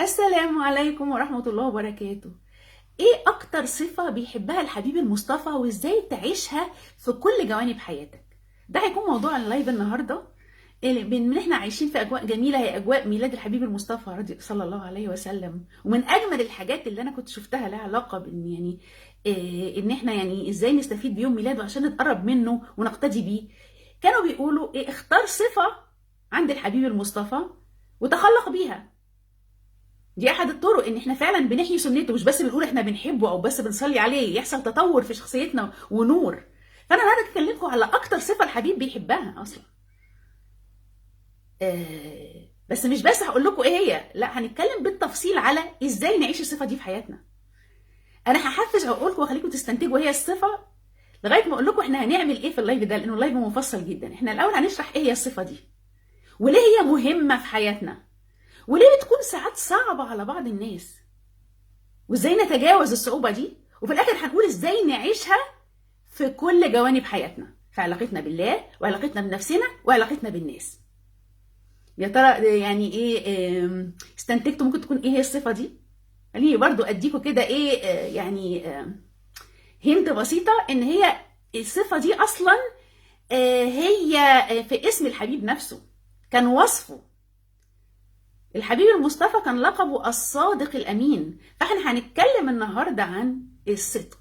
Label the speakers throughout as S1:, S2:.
S1: السلام عليكم ورحمة الله وبركاته. ايه اكتر صفة بيحبها الحبيب المصطفى وازاي تعيشها في كل جوانب حياتك؟ ده هيكون موضوع اللايف النهاردة. من احنا عايشين في اجواء جميلة، هي اجواء ميلاد الحبيب المصطفى صلى الله عليه وسلم، ومن اجمل الحاجات اللي انا كنت شفتها لها علاقة بان ان احنا ازاي نستفيد بيوم ميلاده عشان نتقرب منه ونقتدي بيه. كانوا بيقولوا اختار صفة عند الحبيب المصطفى وتخلق بيها. دي احد الطرق ان احنا فعلا بنحيي سنته، مش بس بنقول احنا بنحبه او بس بنصلي عليه، يحصل تطور في شخصيتنا ونور. فانا النهارده اكلمكم على اكتر صفه الحبيب بيحبها اصلا. بس مش بس هقول لكم ايه هي، لا، هنتكلم بالتفصيل على ازاي نعيش الصفه دي في حياتنا. انا هحفز اقول لكم واخليكم تستنتجوا هي الصفه لغايه ما اقول لكم احنا هنعمل ايه في اللايف ده، لانه اللايف مفصل جدا. احنا الاول هنشرح ايه هي الصفه دي وليه هي مهمه في حياتنا، وليه بتكون ساعات صعبه على بعض الناس، وازاي نتجاوز الصعوبة دي، وفي الاخر هنقول ازاي نعيشها في كل جوانب حياتنا، في علاقتنا بالله وعلاقتنا بنفسنا وعلاقتنا بالناس. يا ترى استنتجتوا ممكن تكون ايه هي الصفة دي؟ خليني برضو اديكوا كده هنت بسيطة ان هي الصفة دي اصلا هي في اسم الحبيب نفسه، كان وصفه. الحبيب المصطفى كان لقبه الصادق الأمين. فاحنا هنتكلم النهاردة عن الصدق،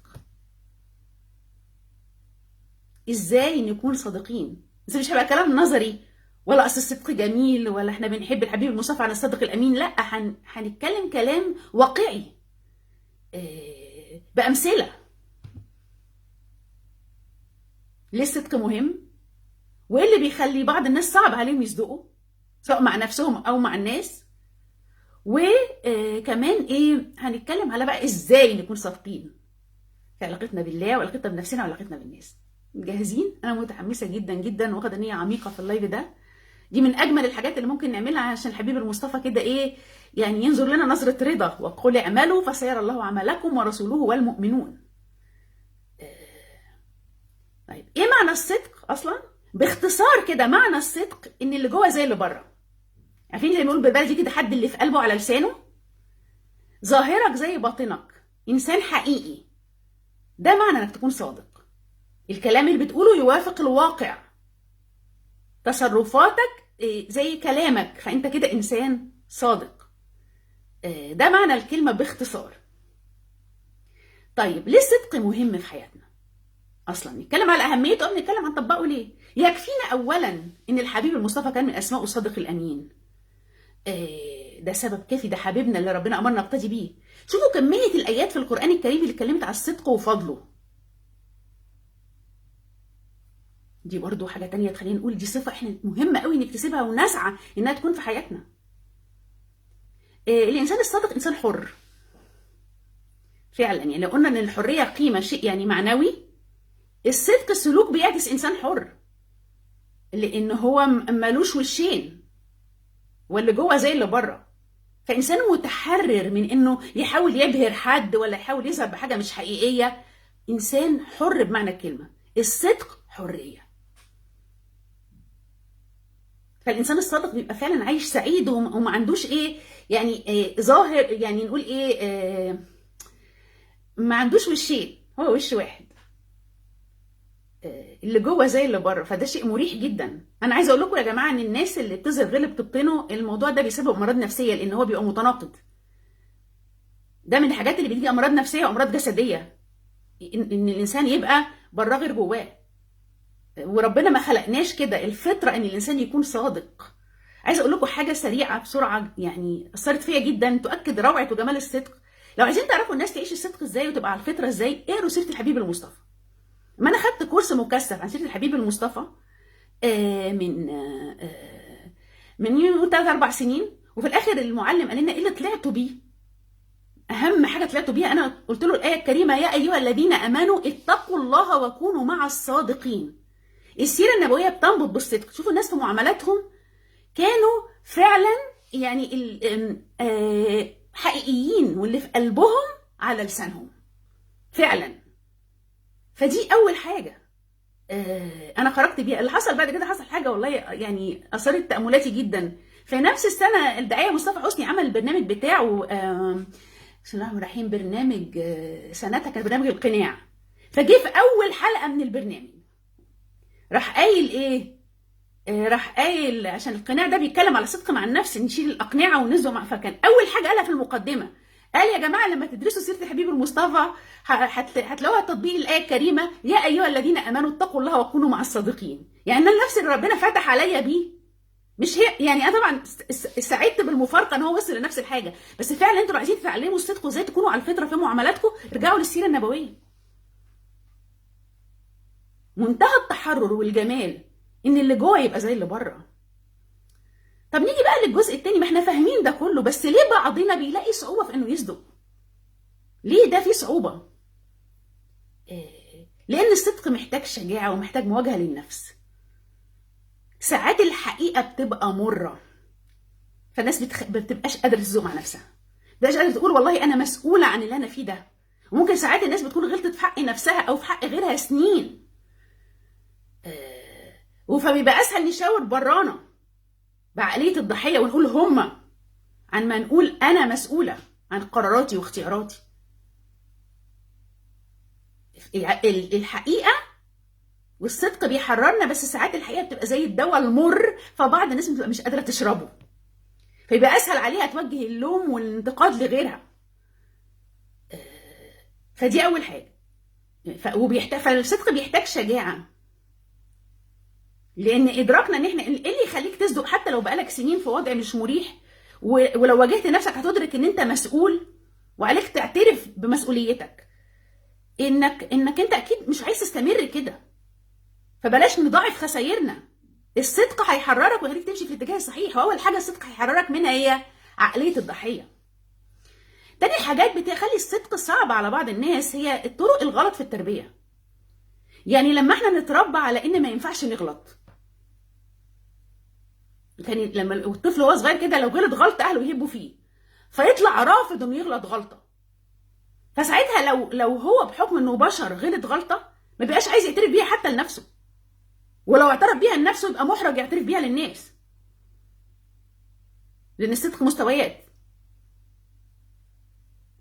S1: ازاي نكون صادقين. بس مش هيبقى كلام نظري ولا اصل الصدق جميل ولا احنا بنحب الحبيب المصطفى عن الصادق الأمين، لا، هنتكلم كلام واقعي بأمثلة. ليه الصدق مهم، وايه اللي بيخلي بعض الناس صعب عليهم يصدقوا سواء مع نفسهم او مع الناس، وكمان هنتكلم على بقى ازاي نكون صادقين في علاقتنا بالله وعلاقتنا بنفسنا وعلاقتنا بالناس. جاهزين؟ انا متحمسه جدا جدا واخده نيه عميقه في اللايف ده. دي من اجمل الحاجات اللي ممكن نعملها عشان الحبيب المصطفى كده ينظر لنا نظره رضا، وقل اعملوا فسيرى الله عملكم ورسوله والمؤمنون. طيب ايه معنى الصدق اصلا؟ باختصار كده معنى الصدق ان اللي جوه زي اللي بره. عارفين زي ما بنقول بالبلدي كده، حد اللي في قلبه على لسانه. ظاهرك زي باطنك، انسان حقيقي. ده معنى انك تكون صادق. الكلام اللي بتقوله يوافق الواقع، تصرفاتك زي كلامك، فانت كده انسان صادق. ده معنى الكلمة باختصار. طيب ليه الصدق مهم في حياتنا اصلا؟ نتكلم على اهميته او نتكلم عن طبقه ليه؟ يكفينا اولا ان الحبيب المصطفى كان من اسمائه الصادق الامين. ده سبب كافي، ده حبيبنا اللي ربنا امرنا نقتدي بيه. شوفوا كمية الايات في القرآن الكريم اللي اتكلمت على الصدق وفضله. دي برضو حاجة تانية تخلينا نقول دي صفة احنا مهمة قوي نكتسبها ونسعى انها تكون في حياتنا. الانسان الصادق انسان حر فعلا. يعني لو قلنا ان الحرية قيمة، شيء معنوي، الصدق السلوك بيعكس انسان حر، لان هو مالوش وشين، واللي جوه زي اللي بره. فانسان متحرر من انه يحاول يبهر حد ولا يحاول يظهر بحاجة مش حقيقية. انسان حر بمعنى الكلمة. الصدق حرية. فالإنسان الصادق بيبقى فعلا عايش سعيد وما عندوش ظاهر، نقول ما عندوش وشين، هو وش واحد. اللي جوه زي اللي بره. فده شيء مريح جدا. انا عايزه اقول لكم يا جماعه ان الناس اللي بتظهر غير اللي بتبطنه، الموضوع ده بيسبب امراض نفسيه، لان هو بيبقى متناقض. ده من الحاجات اللي بتيجي امراض نفسيه وامراض جسديه، ان الانسان يبقى بره غير جواه. وربنا ما خلقناش كده. الفطره ان الانسان يكون صادق. عايزه اقول لكم حاجه سريعه بسرعه اثرت فيا جدا تؤكد روعه وجمال الصدق. لو عايزين تعرفوا الناس تعيش الصدق ازاي وتبقى على الفطره ازاي، اقروا سيره الحبيب المصطفى. ما انا خدت كورس مكثف عن سيره الحبيب المصطفى من 3-4 سنين، وفي الاخر المعلم قال لنا ايه اللي طلعتوا بيه. اهم حاجه طلعتوا بيها، انا قلت له الايه الكريمه يا ايها الذين امنوا اتقوا الله وكونوا مع الصادقين. السيره النبويه بتنبط بالصدق. شوفوا الناس في معاملاتهم كانوا فعلا حقيقيين، واللي في قلبهم على لسانهم فعلا. فدي اول حاجه انا خرجت بيها. اللي حصل بعد كده حصل حاجه والله اثرت تاملاتي جدا في نفس السنه الداعيه مصطفى حسني عمل البرنامج بتاعه، بسم الله الرحمن الرحيم، برنامج سنتها كان برنامج القناع. فجه في اول حلقه من البرنامج راح قايل ايه؟ راح قايل عشان القناع ده بيتكلم على صدق مع النفس، نشيل الاقنعه ونزوع مع، فكان اول حاجه قالها في المقدمه قال: يا جماعه لما تدرسوا سيره الحبيب المصطفى هتلاقوها تطبيق الايه الكريمه: يا ايها الذين امنوا اتقوا الله وكونوا مع الصادقين. يعني انا النفس اللي ربنا فتح عليا بيه، مش هي يعني، انا طبعا سعدت بالمفارقه ان هو وصل لنفس الحاجه، بس فعلا انتوا لو عايزين تتعلموا الصدق وازاي تكونوا على الفطره في معاملاتكم، ارجعوا للسيره النبويه. منتهى التحرر والجمال ان اللي جوه يبقى زي اللي بره. طب نيجي بقى للجزء التاني، ما احنا فاهمين ده كله، بس ليه بعضنا بيلاقي صعوبه في انه يصدق؟ ليه ده فيه صعوبه؟ لان الصدق محتاج شجاعه ومحتاج مواجهه للنفس. ساعات الحقيقه بتبقى مره، فالناس بتبقاش قادره تسوق مع نفسها، مش قادره تقول والله انا مسؤوله عن اللي انا فيه ده. وممكن ساعات الناس بتكون غلطت في حق نفسها او في حق غيرها سنين، فبيبقى اسهل نشاور برانا بعقليه الضحيه ونقول هما، عن ما نقول انا مسؤوله عن قراراتي واختياراتي. الحقيقه والصدق بيحررنا، بس ساعات الحقيقه بتبقى زي الدواء المر، فبعض الناس بتبقى مش قادره تشربه، فيبقى اسهل عليها توجه اللوم والانتقاد لغيرها. فدي اول حاجه. فالصدق بيحتاج شجاعه، لان ادراكنا ان احنا ايه اللي يخليك تصدق حتى لو بقالك سنين في وضع مش مريح، ولو واجهت نفسك هتدرك ان انت مسؤول وعليك تعترف بمسؤوليتك، انك انت اكيد مش عايز تستمر كده. فبلاش نضاعف خسايرنا. الصدق هيحررك ويخليك تمشي في الاتجاه الصحيح، واول حاجه الصدق هيحررك منها هي عقليه الضحيه. تاني حاجات بتخلي الصدق صعب على بعض الناس هي الطرق الغلط في التربيه. يعني لما احنا نتربى على ان ما ينفعش نغلط، يعني لما الطفل وهو صغير كده لو غلط غلطه اهله يهبوا فيه، فيطلع رافض انه يغلط غلطه، فساعتها لو هو بحكم انه بشر غلط غلطه ما بيبقاش عايز يعترف بيها حتى لنفسه، ولو اعترف بيها لنفسه يبقى محرج يعترف بيها للناس، لان الصدق مستويات.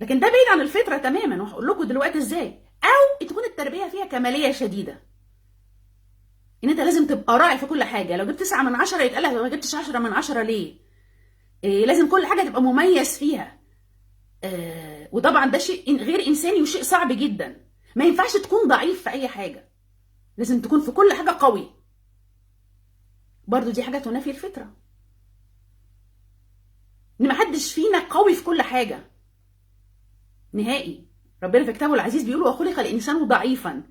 S1: لكن ده بعيد عن الفطره تماما، وهقول لكم دلوقتي ازاي. او تكون التربيه فيها كماليه شديده، ان انت لازم تبقى راعي في كل حاجه، لو جبت 9 من 10 يتقال لك ما جبتش 10 من 10 ليه؟ لازم كل حاجه تبقى مميز فيها. وطبعا ده شيء غير انساني وشيء صعب جدا. ما ينفعش تكون ضعيف في اي حاجه، لازم تكون في كل حاجه قوي. برضو دي حاجه تنافي الفطره، ان ما حدش فينا قوي في كل حاجه نهائي. ربنا في كتابه العزيز بيقول: وخلق الانسان ضعيفا.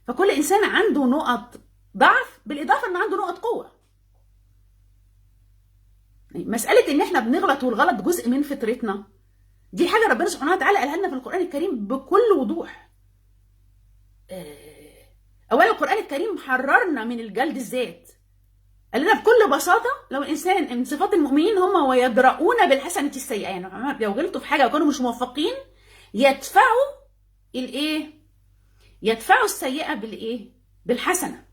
S1: فكل انسان عنده نقط ضعف بالاضافه ان عنده نقط قوه. مساله ان احنا بنغلط والغلط جزء من فطرتنا، دي حاجه ربنا سبحانه وتعالى قالها لنا في القران الكريم بكل وضوح. اولا القران الكريم حررنا من الجلد الذات، قال لنا بكل بساطه لو الانسان من صفات المؤمنين هم ويدرؤون بالحسنه السيئه، يعني لو غلطوا في حاجه وكانوا مش موفقين يدفعوا الايه؟ يدفعوا السيئه بالايه؟ بالحسنه.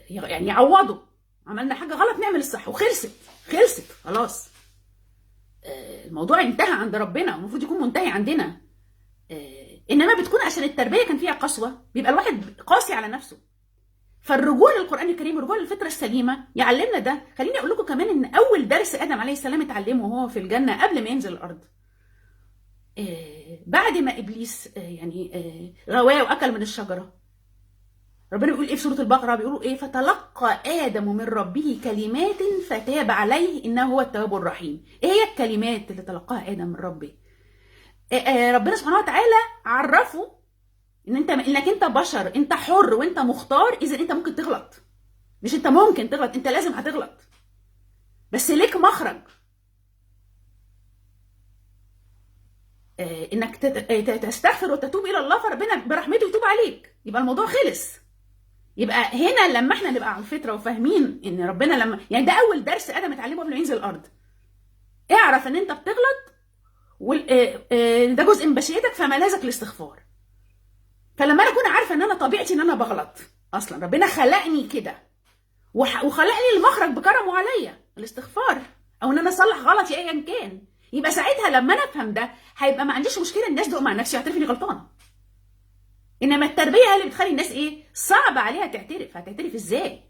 S1: يعني يعوضوا، عملنا حاجه غلط نعمل الصح، وخلصت خلاص. الموضوع انتهى عند ربنا، المفروض يكون منتهي عندنا. انما بتكون عشان التربيه كان فيها قسوه، بيبقى الواحد قاسي على نفسه. فالرجوع للقران الكريم والرجوع للفطره السليمه يعلمنا ده. خليني اقول لكم كمان ان اول درس ادم عليه السلام اتعلمه وهو في الجنه قبل ما ينزل الارض، بعد ما ابليس غواه واكل من الشجره، ربنا بيقول ايه في سوره البقره؟ بيقولوا ايه؟ فتلقى ادم من ربه كلمات فتاب عليه انه هو التواب الرحيم. ايه هي الكلمات اللي تلقاها ادم من ربه؟ ربنا سبحانه وتعالى عرفه انك انت بشر، انت حر وانت مختار، اذا انت ممكن تغلط. مش انت ممكن تغلط، انت لازم هتغلط، بس ليك مخرج. انك تستغفر وتتوب الى الله، فربنا برحمته يتوب عليك، يبقى الموضوع خلص. يبقى هنا لما احنا نبقى على الفطره وفاهمين ان ربنا لما يعني ده اول درس ادم اتعلمه قبل ما ينزل الارض، اعرف ان انت بتغلط، ده جزء من بشريتك، فملاذك الاستغفار. فلما انا اكون عارفه ان انا طبيعتي ان انا بغلط، اصلا ربنا خلقني كده، وخلق لي المخرج بكرمه عليا، الاستغفار، او ان انا اصلح غلطي ايا كان. يبقى ساعتها لما انا افهم ده هيبقى ما عنديش مشكله الناس تدق مع نفسي واعترف اني غلطانه. انما التربيه هي اللي بتخلي الناس ايه؟ صعب عليها تعترف. هتعترف ازاي؟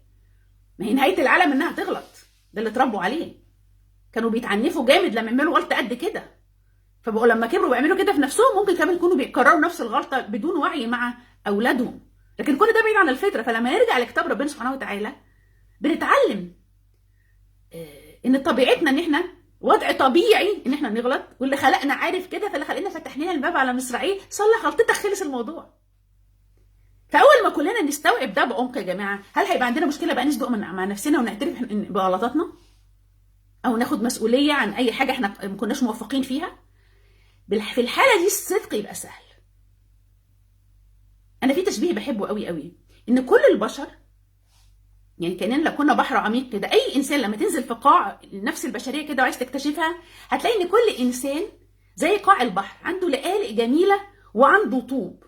S1: ما هي نهايه العالم انها تغلط. ده اللي اتربوا عليه. كانوا بيتعنفوا جامد لما يعملوا غلطه قد كده، فبقوا لما كبروا بيعملوا كده في نفسهم. ممكن كمان يكونوا بيكرروا نفس الغلطه بدون وعي مع اولادهم، لكن كل ده بعيد عن الفطره. فلما نرجع لكتاب ربنا سبحانه وتعالى بنتعلم ان طبيعتنا ان احنا وضع طبيعي ان احنا نغلط، واللي خلقنا عارف كده، فاللي خلقنا فتح لنا الباب على مصراعيه، صلح غلطتك خلص الموضوع. فاول ما كلنا نستوعب ده بعمق يا جماعه، هل هيبقى عندنا مشكله بقى نصدق مع نفسنا ونعترف بغلطاتنا، او ناخد مسؤوليه عن اي حاجه احنا ما كناش موفقين فيها؟ في الحاله دي الصدق يبقى سهل. انا في تشبيه بحبه قوي قوي، ان كل البشر يعني كأننا لو كنا بحر عميق كده، اي انسان لما تنزل في قاع النفس البشريه كده وعايز تكتشفها، هتلاقي ان كل انسان زي قاع البحر، عنده لقالق جميله وعنده طوب.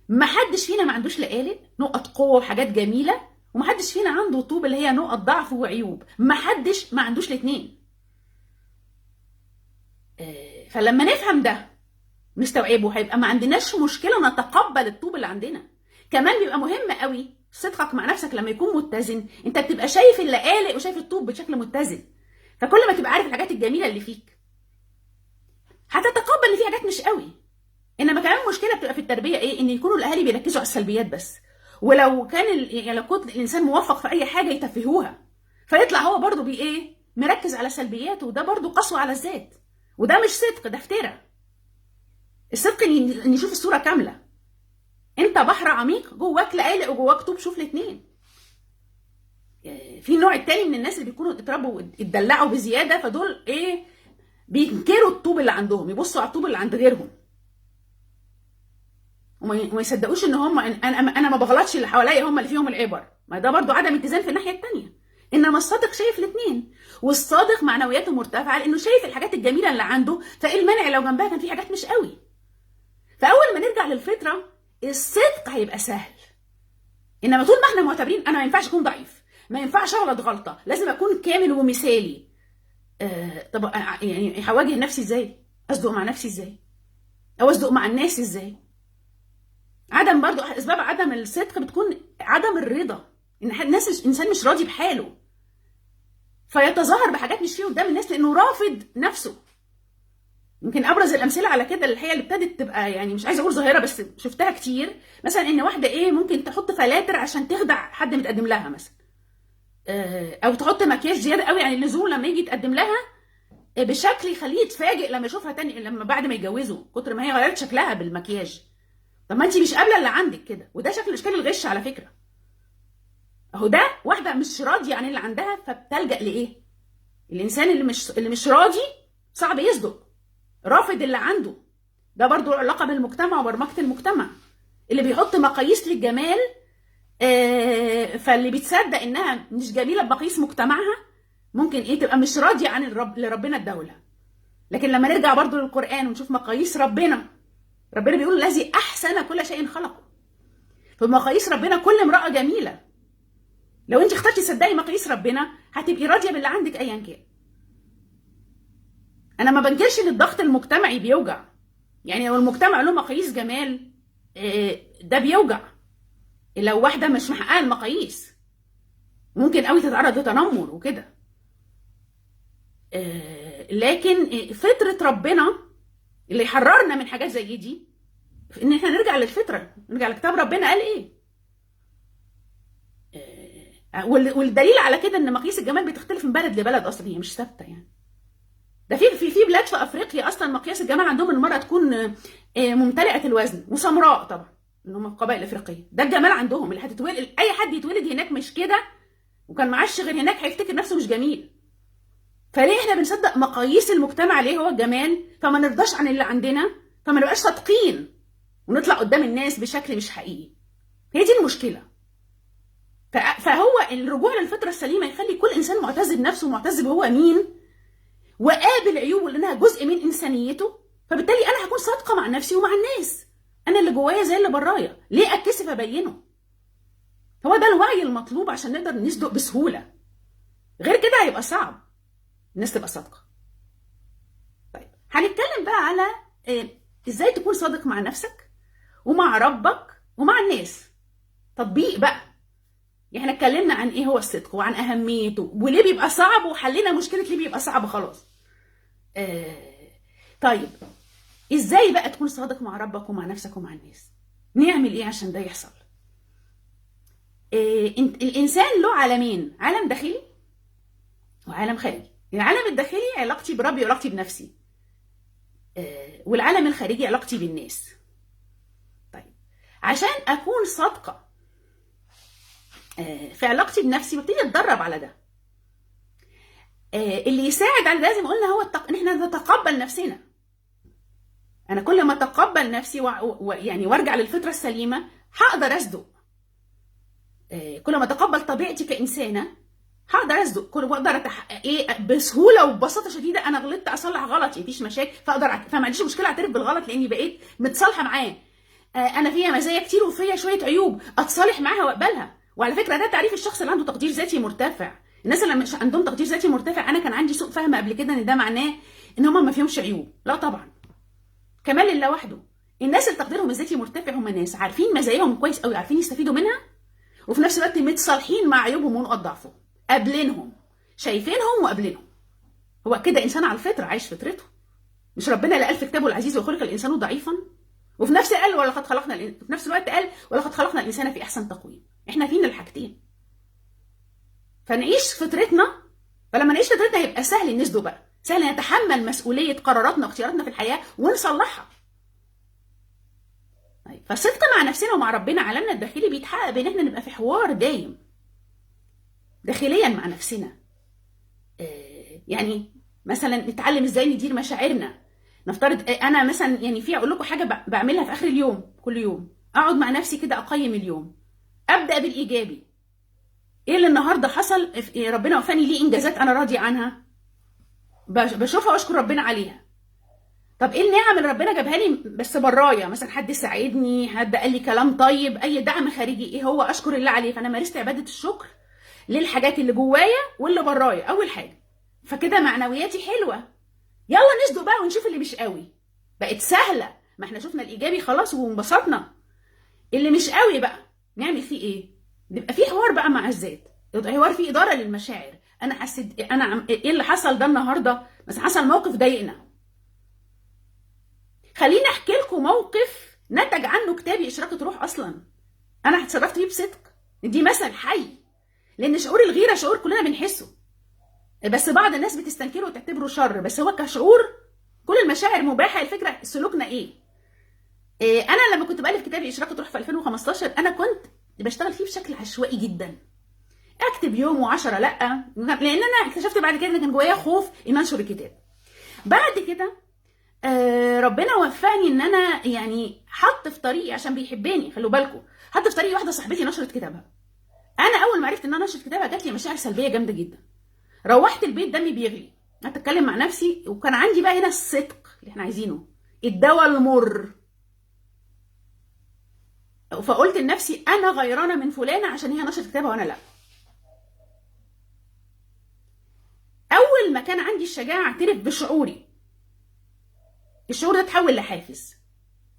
S1: ما حدش فينا ما عندوش لقالق، نقط قوه وحاجات جميله، وما حدش فينا عنده طوب اللي هي نقط ضعف وعيوب. ما حدش ما عندوش الاثنين. فلما نفهم ده نستوعبه، هيبقى ما عندناش مشكله نتقبل الطوب اللي عندنا. كمان بيبقى مهم قوي صدقك مع نفسك لما يكون متزن. انت بتبقى شايف اللقالق وشايف الطوب بشكل متزن، فكل ما تبقى عارف الحاجات الجميله اللي فيك هتتقبل ان في حاجات مش قوي. انما كمان مشكله بتبقى في التربيه ايه؟ ان يكونوا الاهالي بيركزوا على السلبيات بس، ولو كان يعني لو كنت الانسان موفق في اي حاجه يتفهوها، فيطلع هو برضه بايه؟ مركز على سلبياته، وده برضه قسوه على الذات، وده مش صدق، ده افتراء. الصدق ان يشوف الصوره كامله. انت بحر عميق، جواك لقالق وجواك طوب، شوف الاثنين. في نوع التاني من الناس اللي بيكونوا اتربوا اتدلعوا بزياده، فدول ايه؟ بينكروا الطوب اللي عندهم، يبصوا على الطوب اللي عند غيرهم، وما يصدقوش ان هم انا ما بغلطش، اللي حواليا هم اللي فيهم العبر. ما ده برضو عدم اتزان في الناحيه الثانيه. انما الصادق شايف الاثنين، والصادق معنوياته مرتفعه لانه شايف الحاجات الجميله اللي عنده، فايه المانع لو جنبها كان في حاجات مش قوي؟ فاول ما نرجع للفطره الصدق هيبقى سهل. انما طول ما احنا معتبرين انا ما ينفعش اكون ضعيف، ما ينفعش اغلط غلطه، لازم اكون كامل ومثالي، طب يعني هواجه نفسي ازاي؟ اصدق مع نفسي ازاي؟ او اصدق مع الناس ازاي؟ عدم برضو اسباب عدم الصدق بتكون عدم الرضا، ان الانسان مش راضي بحاله، فيتظاهر بحاجات مش فيه قدام الناس لانه رافض نفسه. يمكن ابرز الامثله على كده الحقيقه اللي ابتدت تبقى يعني مش عايزه اقول ظاهره بس شفتها كتير، مثلا ان واحده ايه ممكن تحط فلاتر عشان تخدع حد متقدم لها مثلا، او تحط مكياج زياده قوي عن اللزوم لما يجي يتقدم لها، بشكل يخليه يتفاجئ لما يشوفها تاني لما بعد ما يتجوزوا، كتر ما هي غيرت شكلها بالمكياج. طب ما انت مش قابله اللي عندك كده، وده شكل اشكال الغش على فكره. اهو ده واحده مش راضيه عن اللي عندها، فبتلجأ لايه؟ الانسان اللي مش راضي صعب يصدق، رافض اللي عنده. ده برضو له علاقه بالمجتمع وبرمجه المجتمع، اللي بيحط مقاييس للجمال، فاللي بيتصدق انها مش جميله بمقاييس مجتمعها ممكن ايه تبقى مش راضيه عن اللي ربنا اداهولها. لكن لما نرجع برضو للقران ونشوف مقاييس ربنا بيقول الذي احسن كل شيء خلقه. فمقاييس ربنا كل امراه جميله. لو انت اخترتي تصدقي مقاييس ربنا هتبقي راضيه باللي عندك ايا كان. انا ما بنكرش ان الضغط المجتمعي بيوجع، يعني لو المجتمع له مقاييس جمال ده بيوجع. لو واحده مش محققه المقاييس ممكن قوي تتعرض لتنمر وكده، لكن فطره ربنا اللي يحررنا من حاجات زي دي ان احنا نرجع للفطره، نرجع لكتاب ربنا قال ايه. والدليل على كده ان مقاييس الجمال بتختلف من بلد لبلد، اصلا هي مش ثابته. يعني ده في بلاد في افريقيا اصلا مقياس الجمال عندهم ان المراه تكون ممتلئه الوزن وسمراء، طبعا ان هم القبائل الافريقيه ده الجمال عندهم. اللي هتتولد اي حد يتولد هناك مش كده وكان معاش غير هناك هيفتكر نفسه مش جميل. فليه احنا بنصدق مقاييس المجتمع ليه هو الجمال، فما نرضاش عن اللي عندنا، فما نبقاش صادقين ونطلع قدام الناس بشكل مش حقيقي. هي دي المشكله. فهو الرجوع للفطره السليمه يخلي كل انسان معتز بنفسه ومعتز بهو مين، وقابل عيوبه لانها جزء من انسانيته. فبالتالي انا هكون صادقه مع نفسي ومع الناس. انا اللي جوايا زي اللي برايا، ليه اتكسف ابينه؟ هو ده الوعي المطلوب عشان نقدر نصدق بسهوله. غير كده هيبقى صعب الناس تبقى صادقه. طيب هنتكلم بقى على ازاي تكون صادق مع نفسك ومع ربك ومع الناس. تطبيق بقى. يعني احنا اتكلمنا عن ايه هو الصدق وعن اهميته وليه بيبقى صعب، وحلينا مشكله ليه بيبقى صعب خلاص. طيب ازاي بقى تكون صادق مع ربك ومع نفسك ومع الناس؟ نعمل ايه عشان ده يحصل؟ الانسان له عالمين، عالم داخلي وعالم خارجي. العالم الداخلي علاقتي بربي وعلاقتي بنفسي، والعالم الخارجي علاقتي بالناس. طيب عشان اكون صادقه في علاقتي بنفسي ببتدي اتدرب على ده. اللي يساعد على ده زي ما قلنا هو ان احنا نتقبل نفسنا. انا كل ما اتقبل نفسي يعني وارجع للفطره السليمه هقدر اصدق. كل ما اتقبل طبيعتي كانسانه هقدر اصدق، كل ما اقدر بسهوله وببساطه شديده انا غلطت اصلح غلطي، مفيش مشاكل، فما عنديش مشكله اعترف بالغلط لاني بقيت متصالحه معاه. انا فيها مزايا كتير وفيا شويه عيوب، اتصالح معاها واقبلها. وعلى فكره ده تعريف الشخص اللي عنده تقدير ذاتي مرتفع. الناس اللي مش عندهم تقدير ذاتي مرتفع، انا كان عندي سوء فهم قبل كده ان ده معناه ان هم ما فيهمش عيوب. لا طبعا، كمال لله وحده. الناس اللي تقديرهم الذاتي مرتفع هم ناس عارفين مزاياهم كويس قوي، عارفين يستفيدوا منها، وفي نفس الوقت متصالحين مع عيوبهم ونقط ضعفهم، قابلينهم، شايفينهم وقابلينهم. هو كده انسان على الفطره، عايش فطرته. مش ربنا اللي قال في كتابه العزيز وخلق الانسان ضعيفا؟ وفي نفس في نفس الوقت قال ولقد خلقنا الانسان في احسن تقويم. احنا فينا الحاجتين. فنعيش فطرتنا، فلما نعيش فطرتنا يبقى سهل نصدق بقى، سهل نتحمل مسؤوليه قراراتنا واختياراتنا في الحياه ونصلحها. طيب فالصدق مع نفسنا ومع ربنا عالمنا الداخلي بيتحقق بان احنا نبقى في حوار دايم داخليا مع نفسنا. يعني مثلا نتعلم ازاي ندير مشاعرنا. نفترض انا مثلا يعني في اقول لكم حاجه بعملها في اخر اليوم، كل يوم اقعد مع نفسي كده اقيم اليوم، ابدا بالايجابي. ايه اللي النهارده حصل؟ ربنا وفاني ليه انجازات انا راضيه عنها، بشوفها واشكر ربنا عليها. طب ايه النعم اللي ربنا جابها لي بس برايا؟ مثلا حد ساعدني، حد قال لي كلام طيب، اي دعم خارجي، ايه هو؟ اشكر الله عليه. فانا مارست عباده الشكر للحاجات اللي جوايا واللي برايا اول حاجه. فكده معنوياتي حلوه. يلا نصدق بقى ونشوف اللي مش قوي. بقت سهله، ما احنا شفنا الايجابي خلاص وانبسطنا. اللي مش قوي بقى نعمل فيه ايه؟ بيبقى في حوار بقى مع الذات، حوار فيه اداره للمشاعر. انا حسيت ايه اللي حصل ده النهارده؟ بس حصل موقف ضايقنا. خليني احكي لكم موقف نتج عنه كتابي اشراقة روح. اصلا انا اتصرفت فيه بصدق. دي مثل حي، لان شعور الغيره شعور كلنا بنحسه، بس بعض الناس بتستنكره وتعتبره شر، بس هو كشعور كل المشاعر مباحه. الفكره سلوكنا ايه؟ انا لما كنت بالف كتابي اشراقة روح في 2015 انا كنت بشتغل فيه بشكل عشوائي جدا، اكتب يوم و10 لا، لان انا اكتشفت بعد كده ان كان جوايا خوف ان انشر الكتاب. بعد كده ربنا وفاني ان انا يعني حط في طريقي، عشان بيحبني خلوا بالكم، حط في طريقي واحده صاحبتي نشرت كتابها. انا اول ما عرفت ان انا نشرت كتابها جات لي مشاعر سلبيه جامده جدا. روحت البيت دمي بيغلي، قعدت اتكلم مع نفسي، وكان عندي بقى هنا الصدق اللي احنا عايزينه، الدواء المر. فقلت لنفسي انا غيرانه من فلانه عشان هي نشرت كتابها وانا لا. اول ما كان عندي الشجاعه اعترف بشعوري، الشعور ده اتحول لحافز.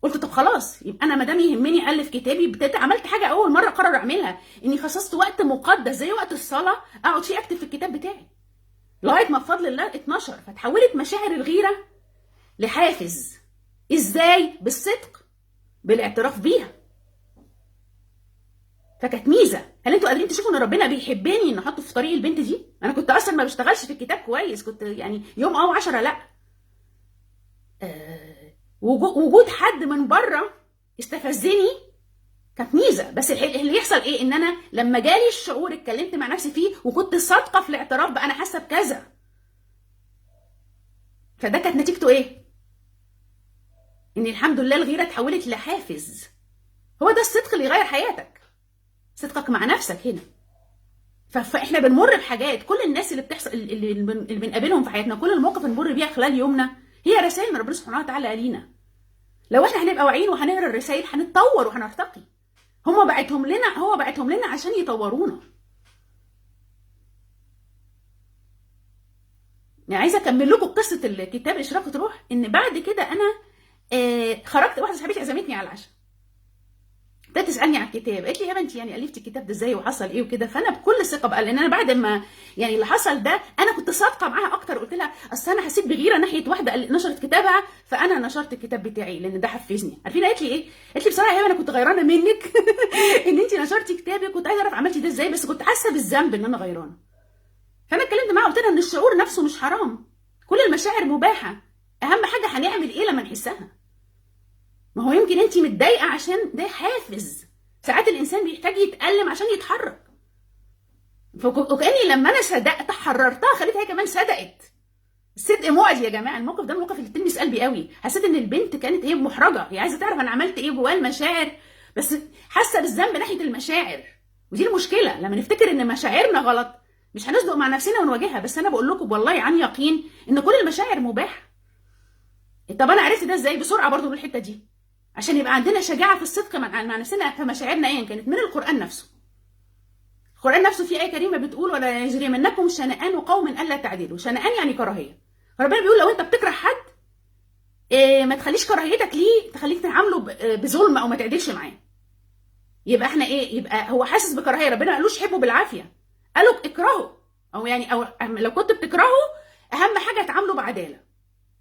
S1: قلت طب خلاص، يبقى انا ما دام يهمني الف كتابي، عملت حاجه اول مره اقرر اعملها، اني خصصت وقت مقدس زي وقت الصلاه اقعد فيه اكتب في الكتاب بتاعي لغايه ما بفضل الله اتنشر. فتحولت مشاعر الغيره لحافز. ازاي؟ بالصدق، بالاعتراف بيها. فكانت ميزه. هل انتوا قادرين تشوفوا ان ربنا بيحبني ان احطه في طريق البنت دي؟ انا كنت اصلا ما بشتغلش في الكتاب كويس، كنت يعني يوم او 10 لا. وجود حد من بره استفزني كانت ميزه. بس اللي يحصل ايه؟ ان انا لما جالي الشعور اتكلمت مع نفسي فيه وكنت صادقه في الاعتراف بقى انا حاسه بكذا. فده كانت نتيجته ايه؟ ان الحمد لله الغيره اتحولت لحافز. هو ده الصدق اللي يغير حياتك، صدقك مع نفسك هنا. فاحنا بنمر بحاجات، كل الناس اللي بتحصل اللي بنقابلهم في حياتنا، كل المواقف اللي بنمر بيها خلال يومنا هي رسائل من ربنا سبحانه وتعالى لينا. لو احنا هنبقى واعيين وهنقرا الرسائل هنتطور وهنرتقي. هو بعتهم لنا عشان يطورونا. يعني عايزه اكمل لكم قصه الكتاب اشراقة روح. ان بعد كده انا خرجت، واحده صاحبتي عزمتني على العشاء، ابتدت تسالني على الكتاب، قالت لي يا بنتي يعني الفتي الكتاب ده ازاي وحصل ايه وكده. فانا بكل ثقه بقى، لان انا بعد ما يعني اللي حصل ده انا كنت صادقه معاها اكتر. قلت لها اصل انا حسيت بغيره ناحيه واحده نشرت كتابها، فانا نشرت الكتاب بتاعي لان ده حفزني. عارفين قالت لي ايه؟ قالت لي بصراحه يا انا كنت غيرانه منك ان انت نشرتي كتابك، كنت عايزه اعرف عملتي ده ازاي، بس كنت حاسه بالذنب ان انا غيرانه. فانا اتكلمت معاها قلت لها ان الشعور نفسه مش حرام، كل المشاعر مباحه، اهم حاجه هنعمل ايه لما نحسها. ما هو يمكن انت متضايقه عشان ده حافز، ساعات الانسان بيحتاج يتألم عشان يتحرك. وكأني لما انا صدقت حررتها، خليتها هي كمان صدقت. الصدق معدي يا جماعه. الموقف ده الموقف اللي تلمس قلبي قوي. حسيت ان البنت كانت هي محرجه، هي عايزه تعرف انا عملت ايه جواها المشاعر، بس حاسه بالذنب ناحيه المشاعر. ودي المشكله، لما نفتكر ان مشاعرنا غلط مش هنصدق مع نفسنا ونواجهها. بس انا بقول لكم والله عن يقين ان كل المشاعر مباحه. طب انا عرفت ده ازاي؟ بسرعه برضو من الحته دي، عشان يبقى عندنا شجاعه في الصدق مع نفسنا في مشاعرنا ايا كانت. من القران نفسه. القران نفسه في ايه كريمه بتقول ولا يجرمنكم شنآن قوم الا تعدلوا. شنآن يعني كراهيه. فربنا بيقول لو انت بتكره حد ما تخليش كراهيتك ليه تخليك تعامله بظلم او ما تعدلش معاه. يبقى احنا ايه؟ يبقى هو حاسس بكراهيه، ربنا ما قالوش حبه بالعافيه، قالوا اكرهه، او يعني او لو كنت بتكرهه اهم حاجه تعامله بعداله.